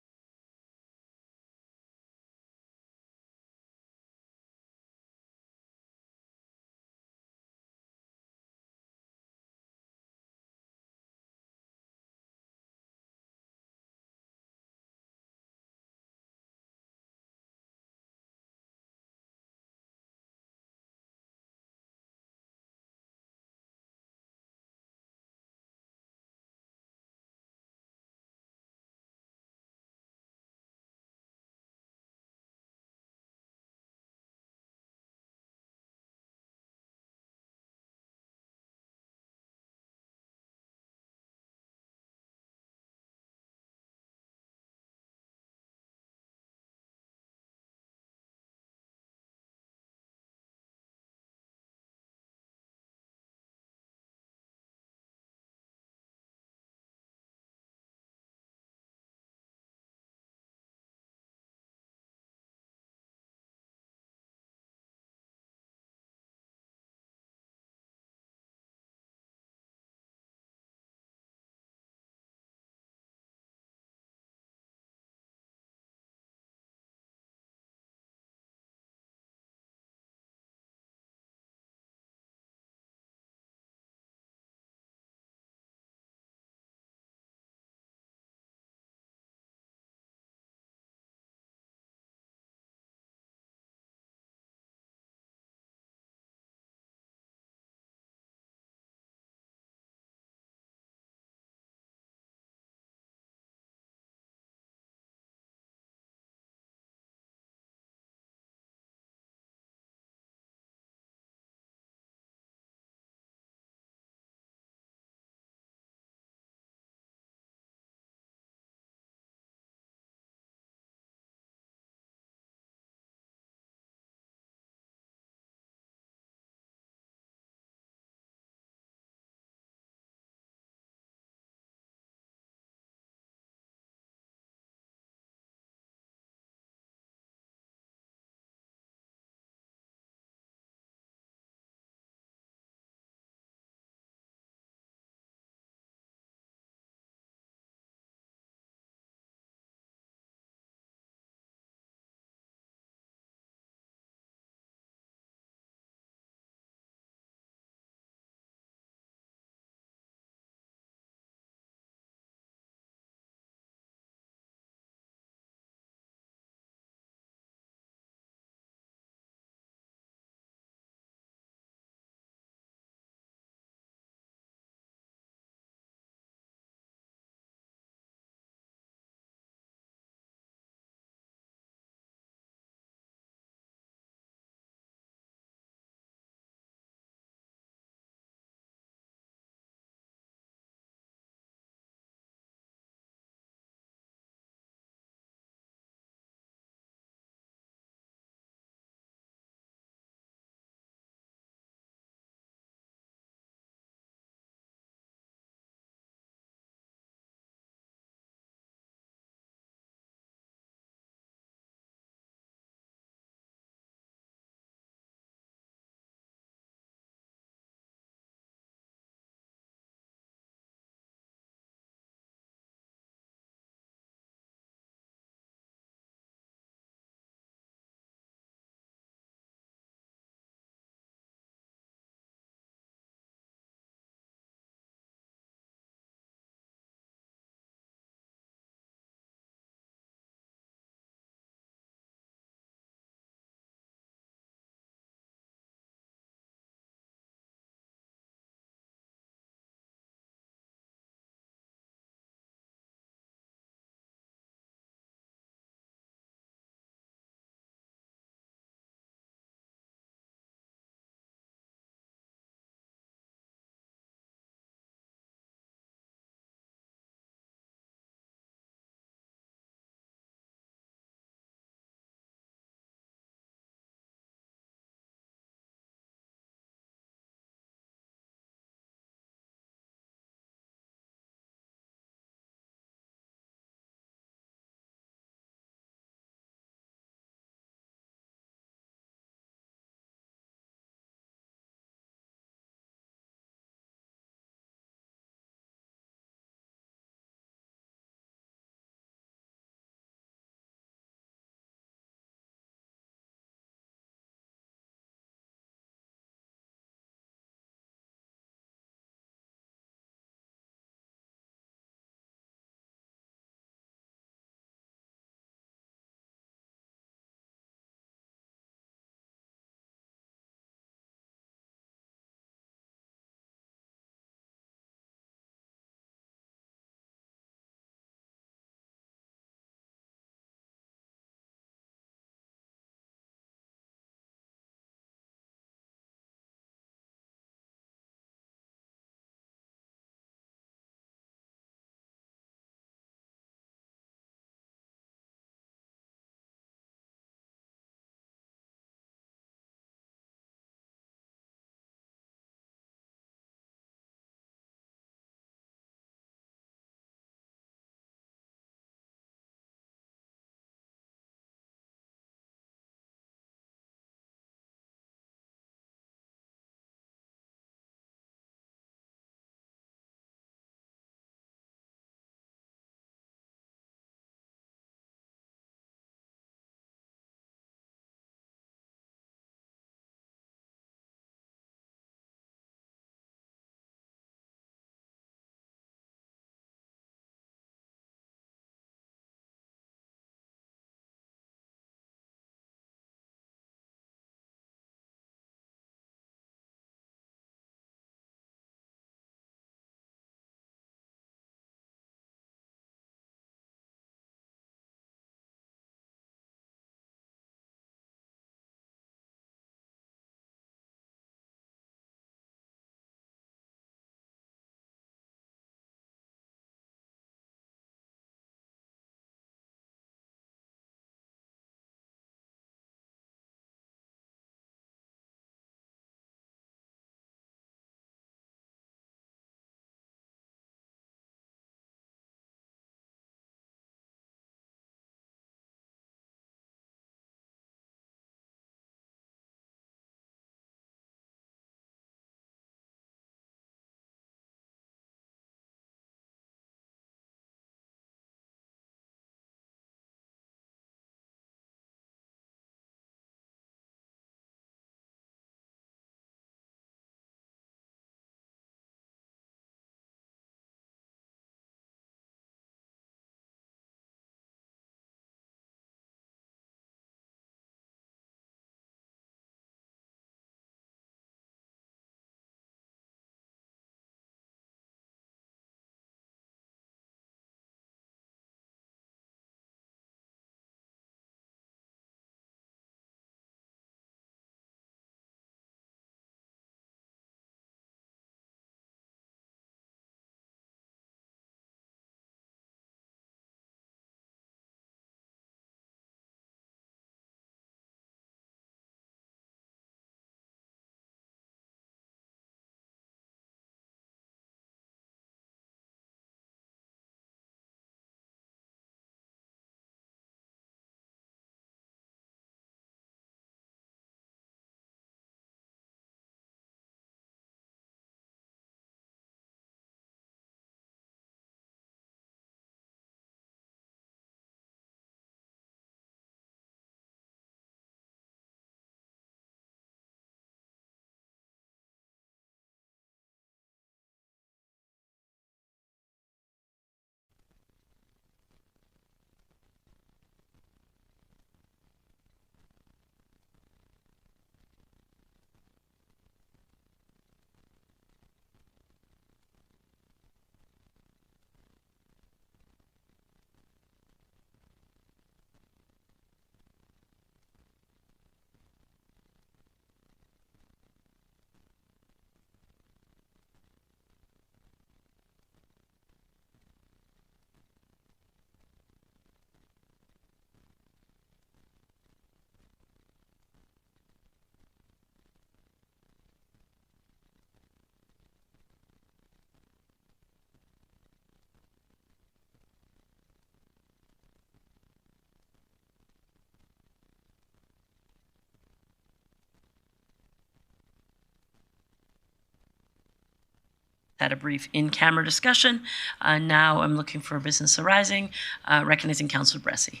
had a brief in-camera discussion. Now I'm looking for business arising, recognizing Councillor Bressie.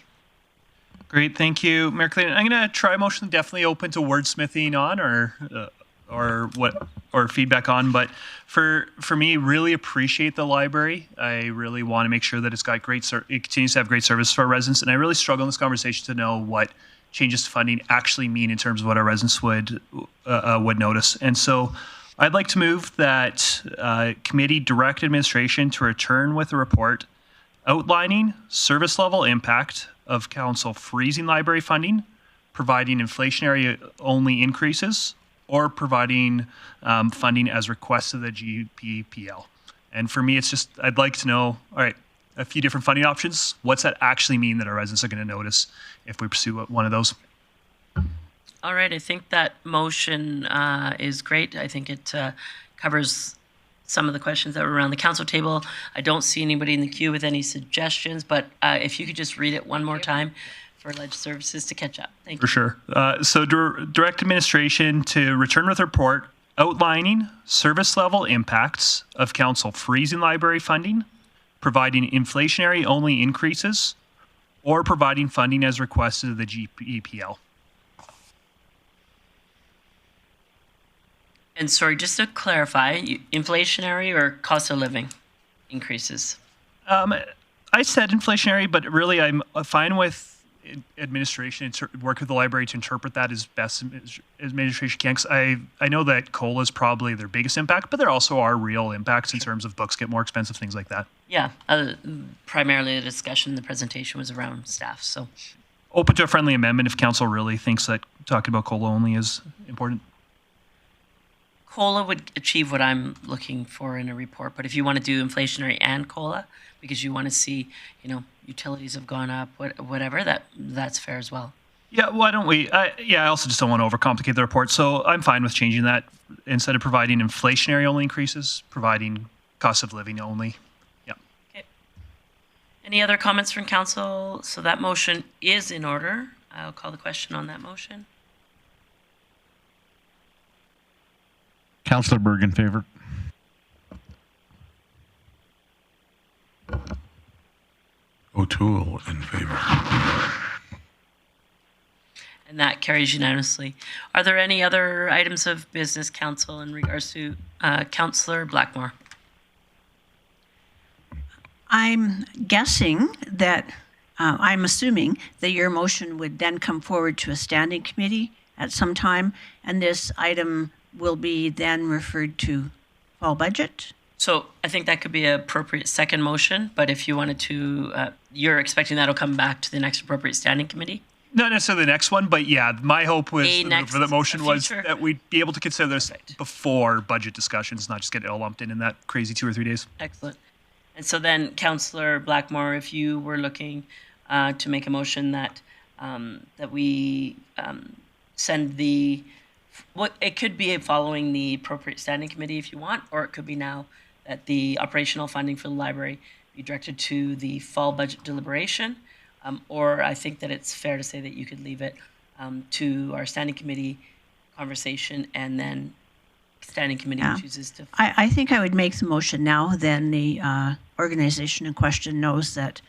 Great, thank you, Mayor Clayton. I'm going to try a motion definitely open to wordsmithing on or feedback on, but for me, really appreciate the library. I really want to make sure that it's got it continues to have great service for our residents, and I really struggle in this conversation to know what changes to funding actually mean in terms of what our residents would notice. And so I'd like to move that committee direct administration to return with a report outlining service level impact of council freezing library funding, providing inflationary only increases, or providing funding as requested the GPPL. And for me, it's just, I'd like to know, all right, a few different funding options. What's that actually mean that our residents are going to notice if we pursue one of those? All right, I think that motion is great. I think it covers some of the questions that were around the council table. I don't see anybody in the queue with any suggestions, but if you could just read it one more time for Ledge Services to catch up. Thank you. For sure. So direct administration to return with a report outlining service level impacts of council freezing library funding, providing inflationary only increases, or providing funding as requested of the GPPL. And sorry, just to clarify, inflationary or cost of living increases? I said inflationary, but really I'm fine with administration and work with the library to interpret that as best as administration can. 'Cause I know that COLA is probably their biggest impact, but there also are real impacts in terms of books get more expensive, things like that. Yeah, primarily the discussion, the presentation was around staff, so. Open to a friendly amendment if council really thinks that talking about COLA only is important. COLA would achieve what I'm looking for in a report, but if you want to do inflationary and COLA, because you want to see, utilities have gone up, whatever, that's fair as well. Yeah, why don't we? I also just don't want to overcomplicate the report, so I'm fine with changing that. Instead of providing inflationary only increases, providing cost of living only. Yeah. Okay. Any other comments from council? So that motion is in order. I'll call the question on that motion. Councillor Berg in favor. O'Toole in favor. And that carries unanimously. Are there any other items of business, council, in regards to Councillor Blackmore? I'm guessing that, I'm assuming that your motion would then come forward to a standing committee at some time, and this item will be then referred to fall budget? So I think that could be an appropriate second motion, but if you wanted to, you're expecting that'll come back to the next appropriate standing committee? Not necessarily the next one, but yeah, my hope was for the motion was future. that we'd be able to consider this before budget discussions, not just get it all lumped in that crazy 2 or 3 days. Excellent. And so then, Councillor Blackmore, if you were looking to make a motion that that we send the, it could be following the appropriate standing committee if you want, or it could be now that the operational funding for the library be directed to the fall budget deliberation, or I think that it's fair to say that you could leave it to our standing committee conversation, and then standing committee chooses to. I think I would make the motion now, then the organization in question knows that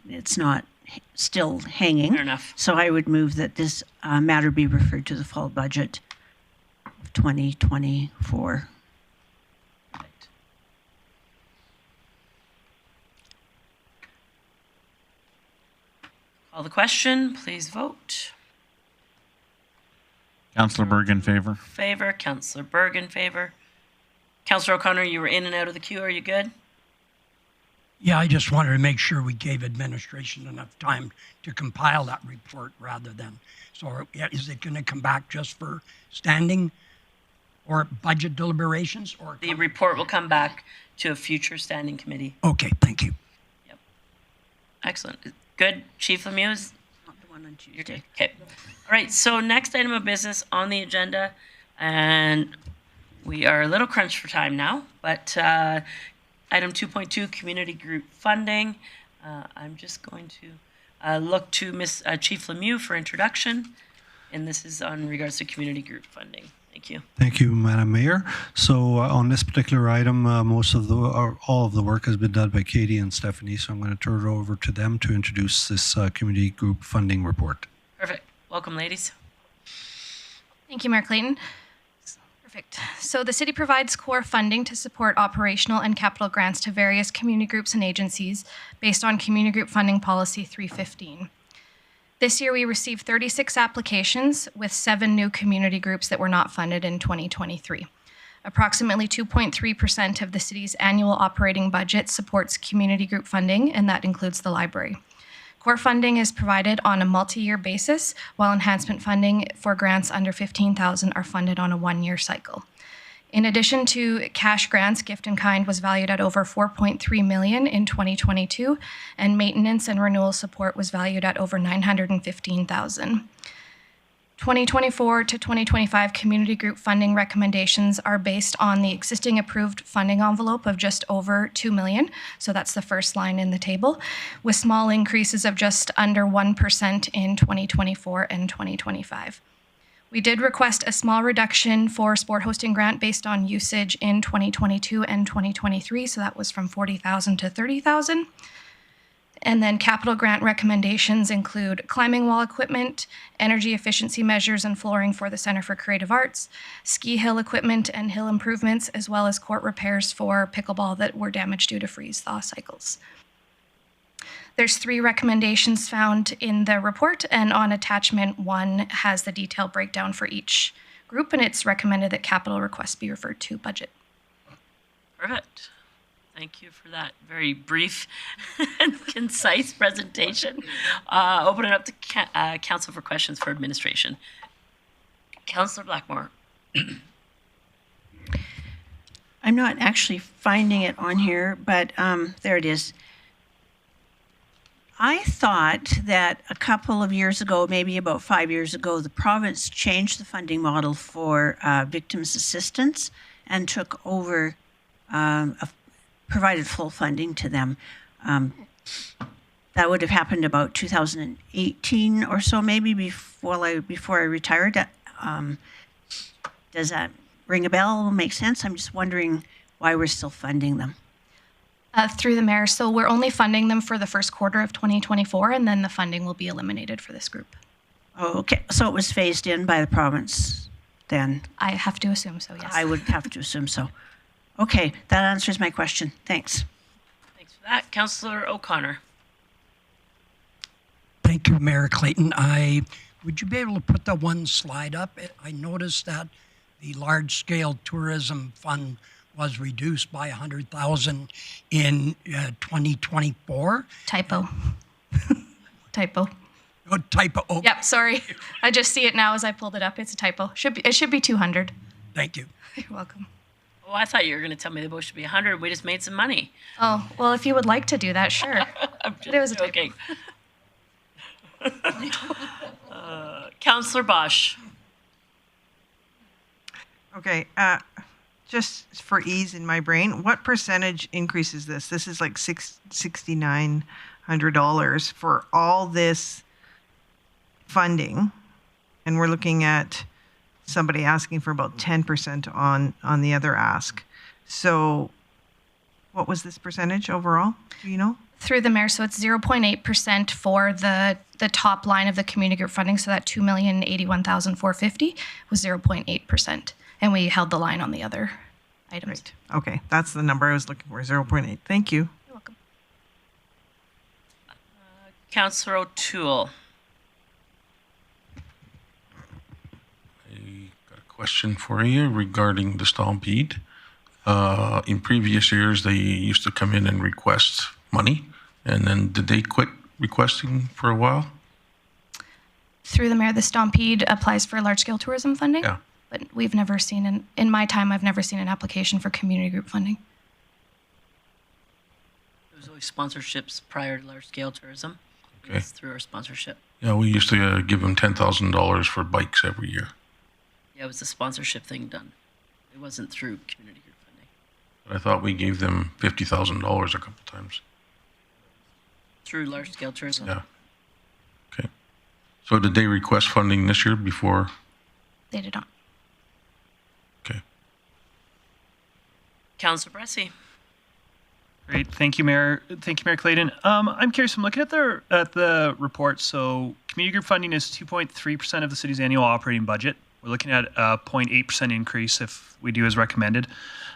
it's not still hanging. Fair enough. So I would move that this matter be referred to the fall budget of 2024. Call the question. Please vote. Councillor Berg in favor. Favor. Councillor Berg in favor. Councillor O'Connor, you were in and out of the queue. Are you good? Yeah, I just wanted to make sure we gave administration enough time to compile that report rather than. So is it going to come back just for standing or budget deliberations? Or The report will come back to a future standing committee. Okay, thank you. Yep. Excellent. Good. Chief Lemieux is Not the one on you're Tuesday. good. Okay. All right. So next item of business on the agenda, and we are a little crunched for time now, but item 2.2, community group funding. I'm just going to look to Chief Lemieux for introduction, and this is on regards to community group funding. Thank you. Thank you. Thank you, Madam Mayor. So on this particular item, all of the work has been done by Katie and Stephanie. So I'm going to turn it over to them to introduce this community group funding report. Perfect. Welcome, ladies. Thank you, Mayor Clayton. Perfect. So the city provides core funding to support operational and capital grants to various community groups and agencies based on Community Group Funding Policy 315. This year, we received 36 applications with 7 new community groups that were not funded in 2023. Approximately 2.3% of the city's annual operating budget supports community group funding, and that includes the library. Core funding is provided on a multi-year basis, while enhancement funding for grants under $15,000 are funded on a 1-year cycle. In addition to cash grants, gift in kind was valued at over $4.3 million in 2022, and maintenance and renewal support was valued at over $915,000. 2024 to 2025 community group funding recommendations are based on the existing approved funding envelope of just over $2 million. So that's the first line in the table, with small increases of just under 1% in 2024 and 2025. We did request a small reduction for sport hosting grant based on usage in 2022 and 2023. So that was from $40,000 to $30,000. And then capital grant recommendations include climbing wall equipment, energy efficiency measures and flooring for the Center for Creative Arts, ski hill equipment and hill improvements, as well as court repairs for pickleball that were damaged due to freeze-thaw cycles. There's 3 recommendations found in the report, and on attachment 1 has the detailed breakdown for each group, and it's recommended that capital requests be referred to budget. Perfect. Thank you for that very brief and concise presentation. Open it up to council for questions for administration. Councillor Blackmore. I'm not actually finding it on here, but there it is. I thought that a couple of years ago, maybe about 5 years ago, the province changed the funding model for victims' assistance and took over, provided full funding to them. That would have happened about 2018 or so, maybe before I retired. Does that ring a bell? Make sense? I'm just wondering why we're still funding them. Through the mayor, so we're only funding them for the first quarter of 2024, and then the funding will be eliminated for this group. Oh, okay. So it was phased in by the province then? I have to assume so, yes. I would have to assume so. Okay, that answers my question. Thanks. Thanks for that. Councillor O'Connor. Thank you, Mayor Clayton. Would you be able to put the one slide up? I noticed that the large-scale tourism fund was reduced by $100,000 in 2024. Typo. Typo. Oh, typo. Oh. Yep, sorry. I just see it now as I pulled it up. It's a typo. It should be 200. Thank you. You're welcome. Oh, I thought you were going to tell me the boat should be 100. We just made some money. Oh, well, if you would like to do that, sure. I'm But it was a typo. joking. Councillor Bosch. Okay, just for ease in my brain, what percentage increase is this? This is like $6,900 for all this funding, and we're looking at somebody asking for about 10% on the other ask. So what was this percentage overall? Do you know? Through the mayor, so it's 0.8% for the top line of the community group funding. So that $2,081,450 was 0.8%, and we held the line on the other items. Right. Okay, that's the number I was looking for, 0.8. Thank you. You're welcome. Councillor O'Toole. I got a question for you regarding the Stampede. In previous years, they used to come in and request money, and then did they quit requesting for a while? Through the mayor, the Stampede applies for large-scale tourism funding. Yeah. But we've never seen, in my time, I've never seen an application for community group funding. There was always sponsorships prior to large-scale tourism. Okay. It's through our sponsorship. Yeah, we used to give them $10,000 for bikes every year. Yeah, it was a sponsorship thing done. It wasn't through community group funding. But I thought we gave them $50,000 a couple times. Through large-scale tourism. Yeah. Okay. So did they request funding this year before? They did not. Councillor Bressie. Great, thank you, Mayor. Thank you, Mayor Clayton. I'm curious. I'm looking at the report. So, community group funding is 2.3% of the city's annual operating budget. We're looking at a 0.8% increase if we do as recommended.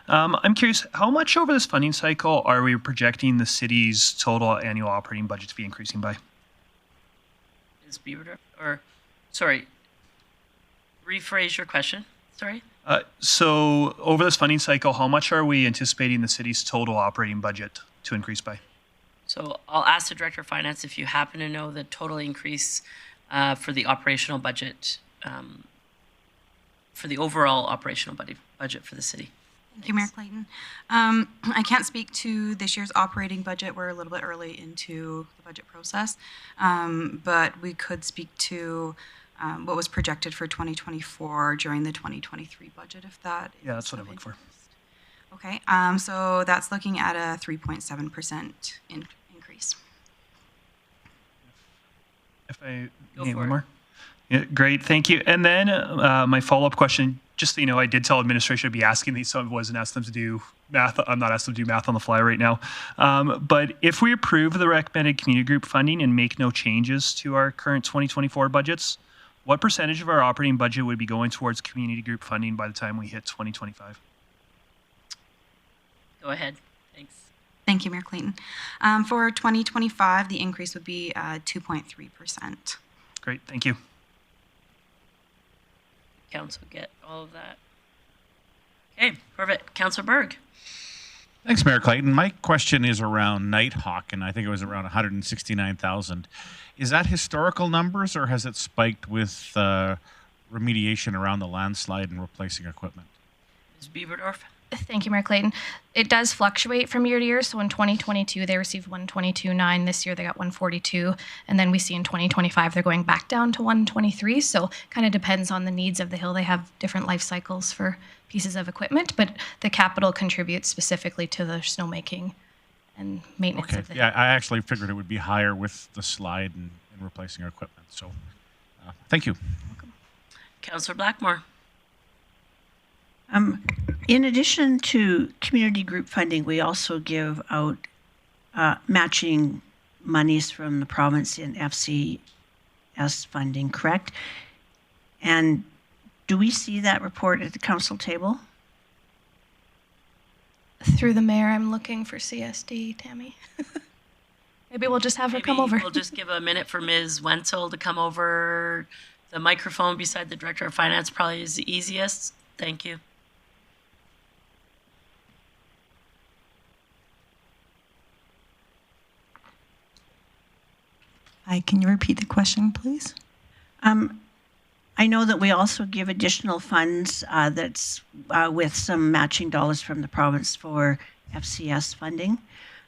I'm curious, how much over this funding cycle are we projecting the city's total annual operating budget to be increasing by? Ms. Beaver, or sorry, rephrase your question. Sorry. So over this funding cycle, how much are we anticipating the city's total operating budget to increase by? So I'll ask the Director of Finance if you happen to know the total increase for the operational budget, for the overall operational budget for the city. Thank you, Mayor Clayton. I can't speak to this year's operating budget. We're a little bit early into the budget process, but we could speak to what was projected for 2024 during the 2023 budget, if that is. Yeah, that's what I'm looking for. Okay, so that's looking at a 3.7% increase. If I Go need for one it. more. Yeah, great, thank you. And then my follow-up question, just so you know, I did tell administration I'd be asking these, so I wasn't asking them to do math. I'm not asking them to do math on the fly right now. But if we approve the recommended community group funding and make no changes to our current 2024 budgets, what percentage of our operating budget would be going towards community group funding by the time we hit 2025? Go ahead. Thanks. Thank you, Mayor Clayton. For 2025, the increase would be 2.3%. Great, thank you. Council get all of that. Okay, perfect. Councillor Berg. Thanks, Mayor Clayton. My question is around Nighthawk, and I think it was around 169,000. Is that historical numbers, or has it spiked with remediation around the landslide and replacing equipment? Ms. Beaverdorf. Thank you, Mayor Clayton. It does fluctuate from year to year. So in 2022, they received 122.9. This year, they got 142. And then we see in 2025, they're going back down to 123. So kind of depends on the needs of the hill. They have different life cycles for pieces of equipment, but the capital contributes specifically to the snowmaking and maintenance Okay, of the yeah, I actually figured it would be higher with the slide and replacing equipment. So thank you. Councillor Blackmore. In addition to community group funding, we also give out matching monies from the province in FCS funding, correct? And do we see that report at the council table? Through the mayor, I'm looking for CSD, Tammy. Maybe we'll just have her come over. We'll just give a minute for Ms. Wenzel to come over. The microphone beside the Director of Finance probably is the easiest. Thank you. Hi, can you repeat the question, please? I know that we also give additional funds that's with some matching dollars from the province for FCS funding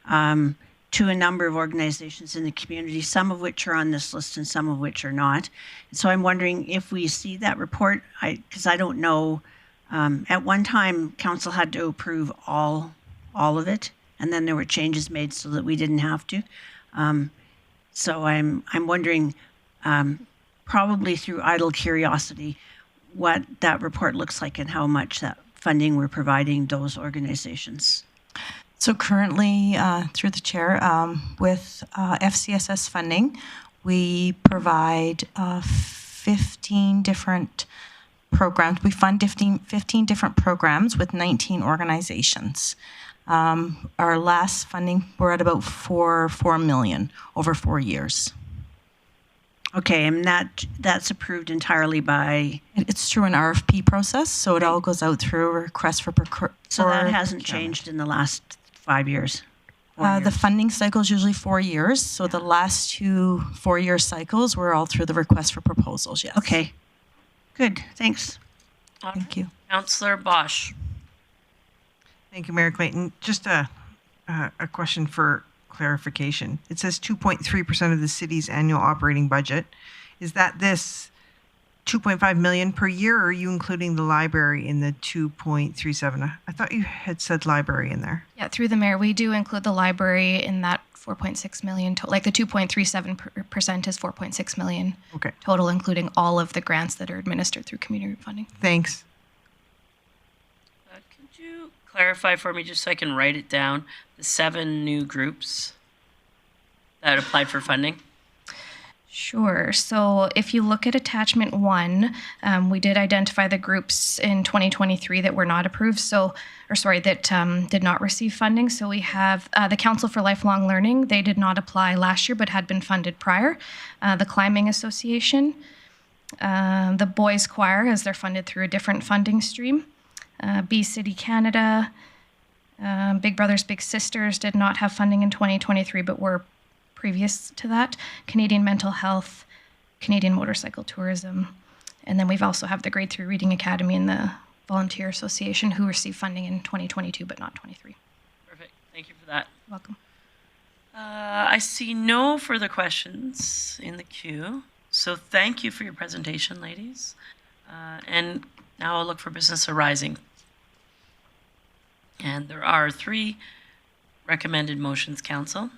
to a number of organizations in the community, some of which are on this list and some of which are not. So I'm wondering if we see that report, because I don't know. At one time, council had to approve all of it, and then there were changes made so that we didn't have to. So I'm wondering, probably through idle curiosity, what that report looks like and how much that funding we're providing those organizations. So currently, through the chair, with FCSS funding, we provide 15 different programs. We fund 15 different programs with 19 organizations. Our last funding, we're at about 4 million over 4 years. Okay, and that's approved entirely by... It's through an RFP process, so it all goes out through a request for procurement. So that hasn't changed in the last 5 years? The funding cycle is usually 4 years, so the last 2 4-year cycles were all through the request for proposals, yes. Okay, good, thanks. Thank you. Councillor Bosch. Thank you, Mayor Clayton. Just a question for clarification. It says 2.3% of the city's annual operating budget. Is that this 2.5 million per year, or are you including the library in the 2.37? I thought you had said library in there. Yeah, through the mayor, we do include the library in that 4.6 million. Like the 2.37% is 4.6 million Okay. total, including all of the grants that are administered through community group funding. Thanks. Could you clarify for me, just so I can write it down, the 7 new groups that applied for funding? Sure. So if you look at attachment 1, we did identify the groups in 2023 that were not approved. That did not receive funding. So we have the Council for Lifelong Learning. They did not apply last year, but had been funded prior. The Climbing Association, the Boys Choir, as they're funded through a different funding stream. B City Canada, Big Brothers Big Sisters did not have funding in 2023, but were previous to that. Canadian Mental Health, Canadian Motorcycle Tourism, and then we've also have the Grade 3 Reading Academy and the Volunteer Association who received funding in 2022 but not 23. Perfect. Thank you for that. You're welcome. I see no further questions in the queue. So thank you for your presentation, ladies. And now I'll look for business arising. And there are 3 recommended motions, Council.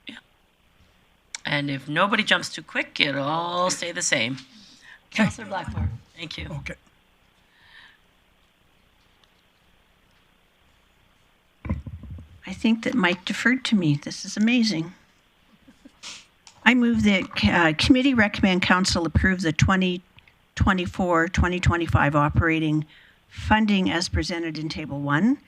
Yeah. And if nobody jumps too quick, it'll all stay the same. Councillor Blackmore, thank you. Okay. I think that Mike deferred to me. This is amazing. I move that committee recommend council approve the 2024-2025 operating funding as presented in Table 1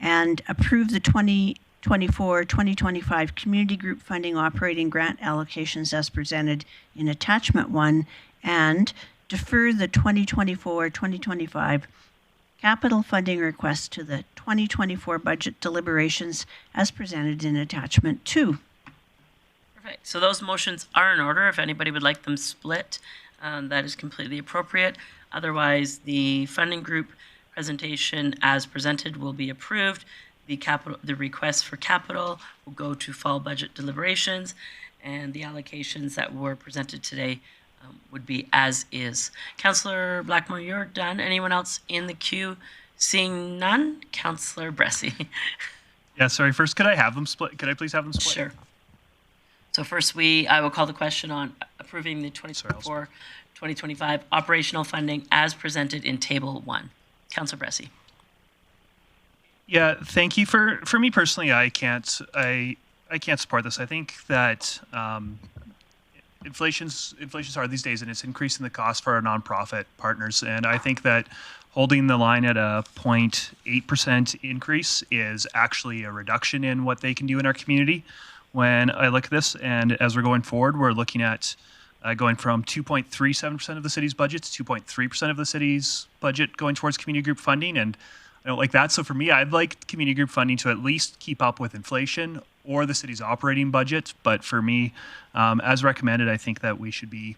and approve the 2024-2025 community group funding operating grant allocations as presented in Attachment 1 and defer the 2024-2025 capital funding request to the 2024 budget deliberations as presented in Attachment 2. Perfect. So those motions are in order. If anybody would like them split, that is completely appropriate. Otherwise, the funding group presentation as presented will be approved. The request for capital will go to fall budget deliberations, and the allocations that were presented today would be as is. Councillor Blackmore, you're done. Anyone else in the queue? Seeing none, Councillor Bressie. Yeah, sorry. First, could I have them split? Could I please have them split? Sure. So first, I will call the question on approving the 2024-2025 operational funding as presented in Table 1. Councillor Bressie. Yeah, thank you. For me personally, I can't support this. I think that inflation's hard these days, and it's increasing the cost for our nonprofit partners. And I think that holding the line at a 0.8% increase is actually a reduction in what they can do in our community. When I look at this, and as we're going forward, we're looking at going from 2.37% of the city's budget to 2.3% of the city's budget going towards community group funding, and I don't like that. So for me, I'd like community group funding to at least keep up with inflation or the city's operating budget. But for me, as recommended, I think that we should be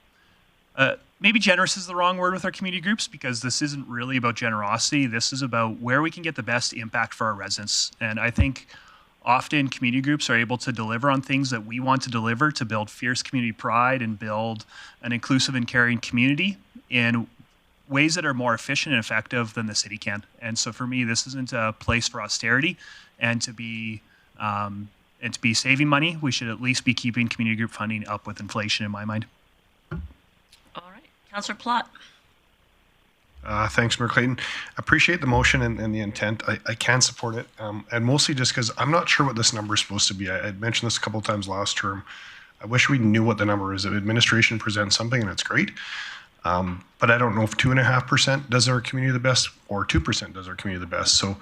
maybe generous is the wrong word with our community groups, because this isn't really about generosity. This is about where we can get the best impact for our residents. And I think often community groups are able to deliver on things that we want to deliver to build fierce community pride and build an inclusive and caring community in ways that are more efficient and effective than the city can. And so for me, this isn't a place for austerity and to be saving money. We should at least be keeping community group funding up with inflation in my mind. All right. Councillor Plott. Thanks, Mayor Clayton. Appreciate the motion and the intent. I can support it, and mostly just because I'm not sure what this number is supposed to be. I mentioned this a couple of times last term. I wish we knew what the number is. The administration presents something, and it's great, but I don't know if 2.5% does our community the best or 2% does our community the best. So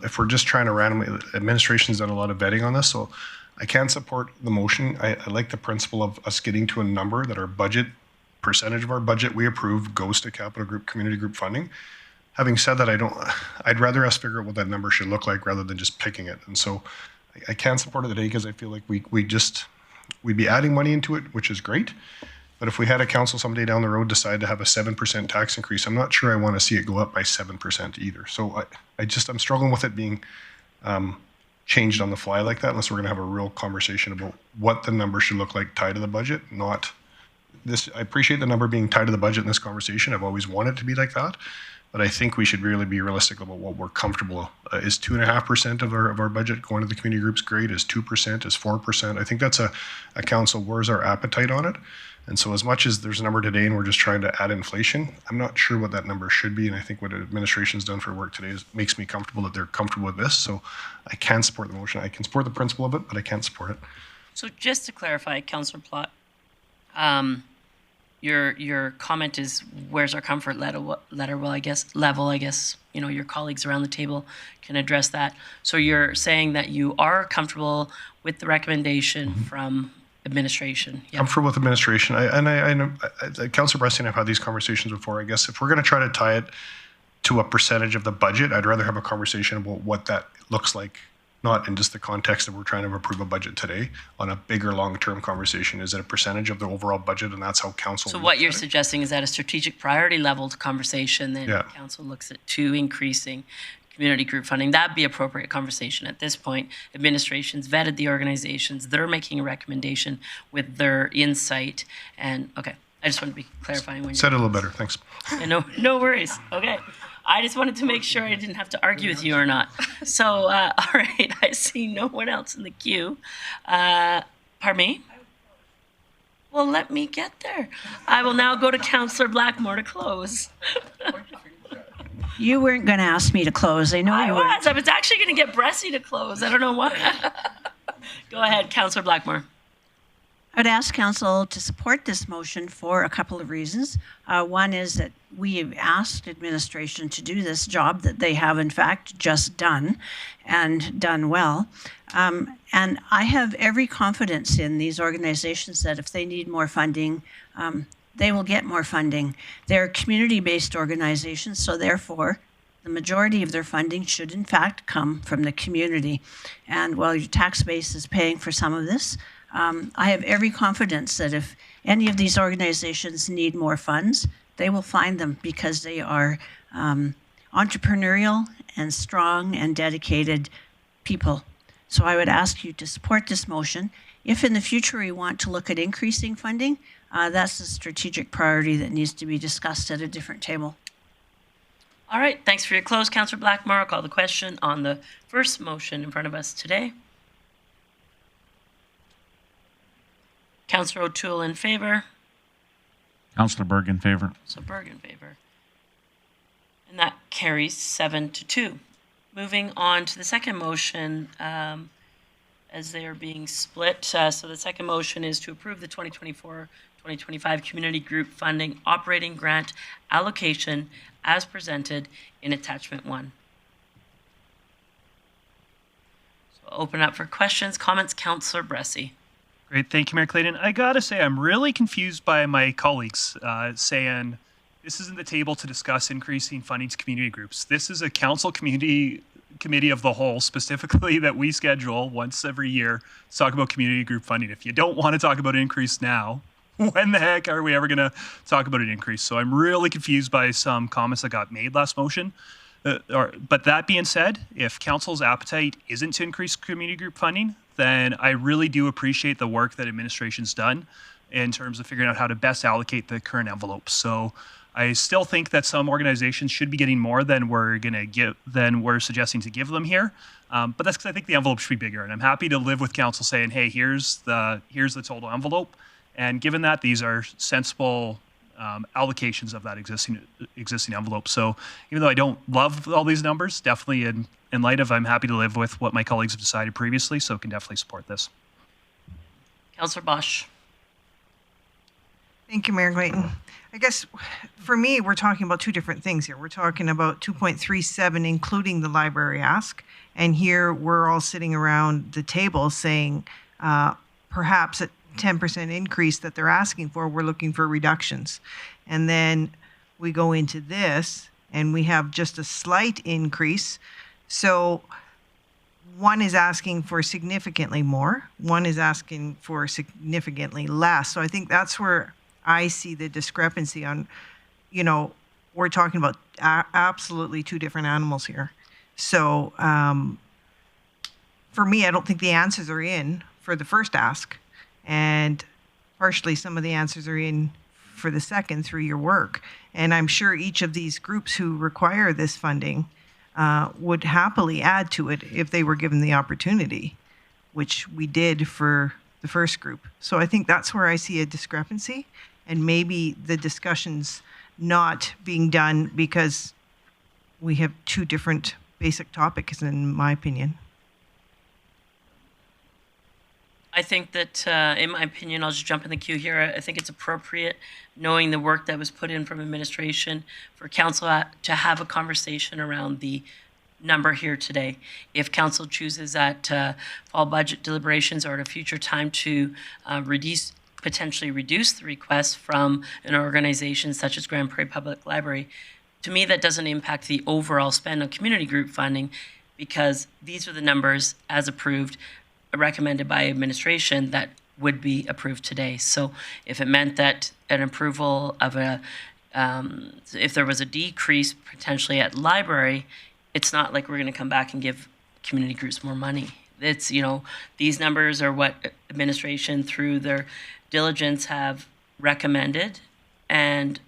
if we're just trying to randomly, administration's done a lot of vetting on this, so I can support the motion. I like the principle of us getting to a number that our budget percentage of our budget we approve goes to capital group, community group funding. Having said that, I'd rather us figure out what that number should look like rather than just picking it. And so I can support it today because I feel like we'd be adding money into it, which is great. But if we had a council someday down the road decide to have a 7% tax increase, I'm not sure I want to see it go up by 7% either. So I'm struggling with it being changed on the fly like that, unless we're going to have a real conversation about what the number should look like tied to the budget, not this. I appreciate the number being tied to the budget in this conversation. I've always wanted it to be like that, but I think we should really be realistic about what we're comfortable. Is 2.5% of our budget going to the community groups great? Is 2%? Is 4%? I think that's a council. Where's our appetite on it? And so as much as there's a number today and we're just trying to add inflation, I'm not sure what that number should be. And I think what administration's done for work today makes me comfortable that they're comfortable with this. So I can support the motion. I can support the principle of it, but I can't support it. So just to clarify, Councillor Plott, your comment is where's our comfort level? Well, I guess your colleagues around the table can address that. So you're saying that you are comfortable with the recommendation from administration. Yep. Comfortable with administration. I know Councillor Bresty and I've had these conversations before. I guess if we're going to try to tie it to a percentage of the budget, I'd rather have a conversation about what that looks like, not in just the context that we're trying to approve a budget today, on a bigger long-term conversation. Is it a percentage of the overall budget, and that's how council So looks what you're at it? suggesting is that a strategic priority leveled conversation, then Yeah. council looks at to increasing community group funding. That'd be appropriate conversation at this point. Administration's vetted the organizations. They're making a recommendation with their insight. And okay, I just want to be clarifying when Said it a little better. Thanks. Yeah, no worries. Okay. I just wanted to make sure I didn't have to argue with you or not. So, all right, I see no one else in the queue. Pardon me? Well, let me get there. I will now go to Councillor Blackmore to close. You weren't going to ask me to close. I know you weren't. I was actually going to get Bressie to close. I don't know why. Go ahead, Councillor Blackmore. I'd ask council to support this motion for a couple of reasons. One is that we have asked administration to do this job that they have in fact just done and done well. And I have every confidence in these organizations that if they need more funding, they will get more funding. They're community-based organizations, so therefore the majority of their funding should in fact come from the community. And while your tax base is paying for some of this, I have every confidence that if any of these organizations need more funds, they will find them because they are entrepreneurial and strong and dedicated people. So I would ask you to support this motion. If in the future we want to look at increasing funding, that's a strategic priority that needs to be discussed at a different table. All right, thanks for your close, Councillor Blackmore. I'll call the question on the first motion in front of us today. Councillor O'Toole in favor. Councillor Berg in favor. So Berg in favor. And that carries 7-2. Moving on to the second motion, as they are being split. So the second motion is to approve the 2024-2025 Community Group Funding Operating Grant allocation as presented in Attachment 1. So I'll open up for questions, comments. Councillor Bressie. Great, thank you, Mayor Clayton. I gotta say, I'm really confused by my colleagues saying this isn't the table to discuss increasing funding to community groups. This is a council committee of the whole, specifically that we schedule once every year to talk about community group funding. If you don't want to talk about an increase now, when the heck are we ever going to talk about an increase? So I'm really confused by some comments that got made last motion. But that being said, if council's appetite isn't to increase community group funding, then I really do appreciate the work that administration's done in terms of figuring out how to best allocate the current envelope. So I still think that some organizations should be getting more than we're suggesting to give them here. But that's because I think the envelope should be bigger. And I'm happy to live with council saying, hey, here's the total envelope. And given that these are sensible allocations of that existing envelope. So even though I don't love all these numbers, definitely in light of I'm happy to live with what my colleagues have decided previously, so can definitely support this. Councillor Bosch. Thank you, Mayor Clayton. I guess for me, we're talking about two different things here. We're talking about 2.37, including the library ask. And here we're all sitting around the table saying perhaps a 10% increase that they're asking for, we're looking for reductions. And then we go into this and we have just a slight increase. So one is asking for significantly more, one is asking for significantly less. So I think that's where I see the discrepancy on, we're talking about absolutely two different animals here. So for me, I don't think the answers are in for the first ask. And partially some of the answers are in for the second through your work. And I'm sure each of these groups who require this funding would happily add to it if they were given the opportunity, which we did for the first group. So I think that's where I see a discrepancy, and maybe the discussion's not being done because we have two different basic topics, in my opinion. I think that, in my opinion, I'll just jump in the queue here. I think it's appropriate, knowing the work that was put in from administration, for council to have a conversation around the number here today. If council chooses at fall budget deliberations or at a future time to potentially reduce the request from an organization such as Grande Prairie Public Library, to me that doesn't impact the overall spend on community group funding, because these are the numbers as approved, recommended by administration, that would be approved today. So if it meant that an approval of if there was a decrease potentially at library, it's not like we're going to come back and give community groups more money. It's, these numbers are what administration through their diligence have recommended, and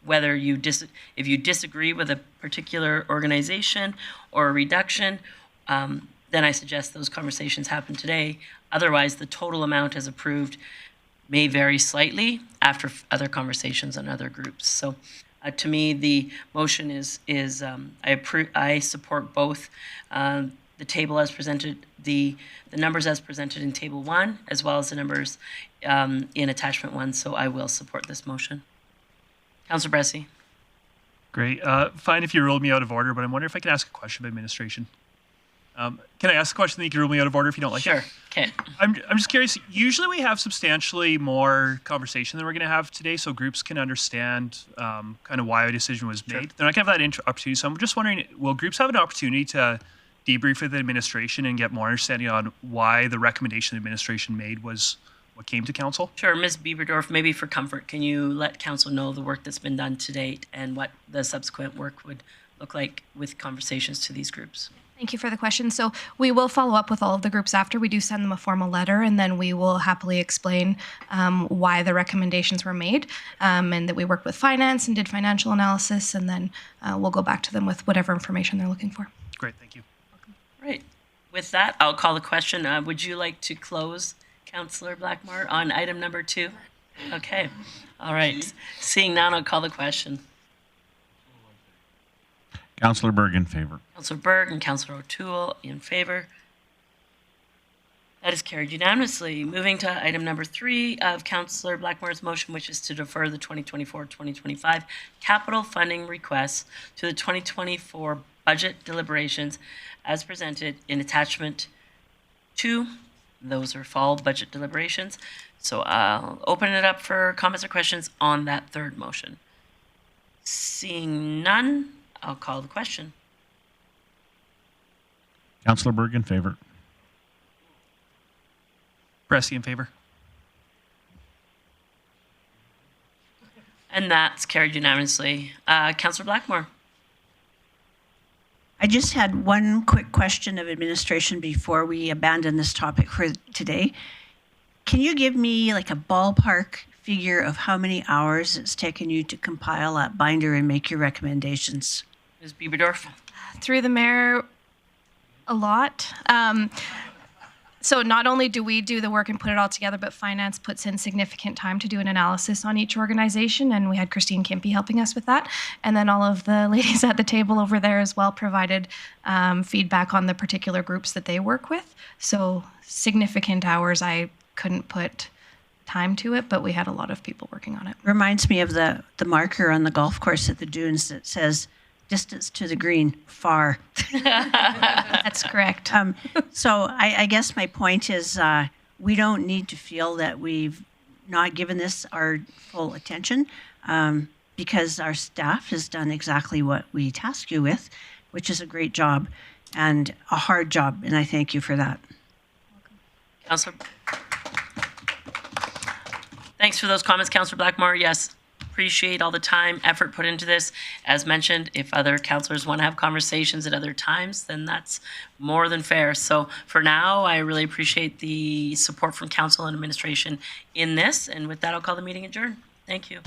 whether if you disagree with a particular organization or a reduction, then I suggest those conversations happen today. Otherwise, the total amount as approved may vary slightly after other conversations on other groups. So to me, the motion is I support both the table as presented, the numbers as presented in table 1, as well as the numbers in attachment 1. So I will support this motion. Councillor Bressie. Great. Fine if you ruled me out of order, but I'm wondering if I can ask a question of administration. Can I ask a question that you can rule me out of order if you don't like it? Sure. Okay. I'm just curious. Usually we have substantially more conversation than we're going to have today, so groups can understand kind of why a decision was made. They're not going to have that opportunity. So I'm just wondering, will groups have an opportunity to debrief with the administration and get more understanding on why the recommendation the administration made was what came to council? Sure. Ms. Bieberdorf, maybe for comfort, can you let council know the work that's been done to date and what the subsequent work would look like with conversations to these groups? Thank you for the question. So we will follow up with all of the groups after. We do send them a formal letter, and then we will happily explain why the recommendations were made, and that we worked with finance and did financial analysis, and then we'll go back to them with whatever information they're looking for. Great, thank you. Right. With that, I'll call the question. Would you like to close, Councillor Blackmore, on item number 2? Okay. All right. Seeing none, I'll call the question. Councillor Berg in favor. Councillor Berg and Councillor O'Toole in favor. That is carried unanimously. Moving to item number 3 of Councillor Blackmore's motion, which is to defer the 2024-2025 capital funding requests to the 2024 budget deliberations as presented in attachment 2. Those are fall budget deliberations. So I'll open it up for comments or questions on that third motion. Seeing none, I'll call the question. Councillor Berg in favor. Bressie in favor. And that's carried unanimously. Councillor Blackmore. I just had one quick question of administration before we abandon this topic for today. Can you give me like a ballpark figure of how many hours it's taken you to compile that binder and make your recommendations? Ms. Bieberdorf. Through the mayor, a lot. So not only do we do the work and put it all together, but finance puts in significant time to do an analysis on each organization, and we had Christine Kimpy helping us with that. And then all of the ladies at the table over there as well provided feedback on the particular groups that they work with. So significant hours. I couldn't put time to it, but we had a lot of people working on it. Reminds me of the marker on the golf course at the dunes that says distance to the green, far. That's correct. So I guess my point is we don't need to feel that we've not given this our full attention because our staff has done exactly what we tasked you with, which is a great job and a hard job, and I thank you for that. Councillor. Thanks for those comments, Councillor Blackmore. Yes, appreciate all the time, effort put into this. As mentioned, if other councillors want to have conversations at other times, then that's more than fair. So for now, I really appreciate the support from council and administration in this. And with that, I'll call the meeting adjourned. Thank you.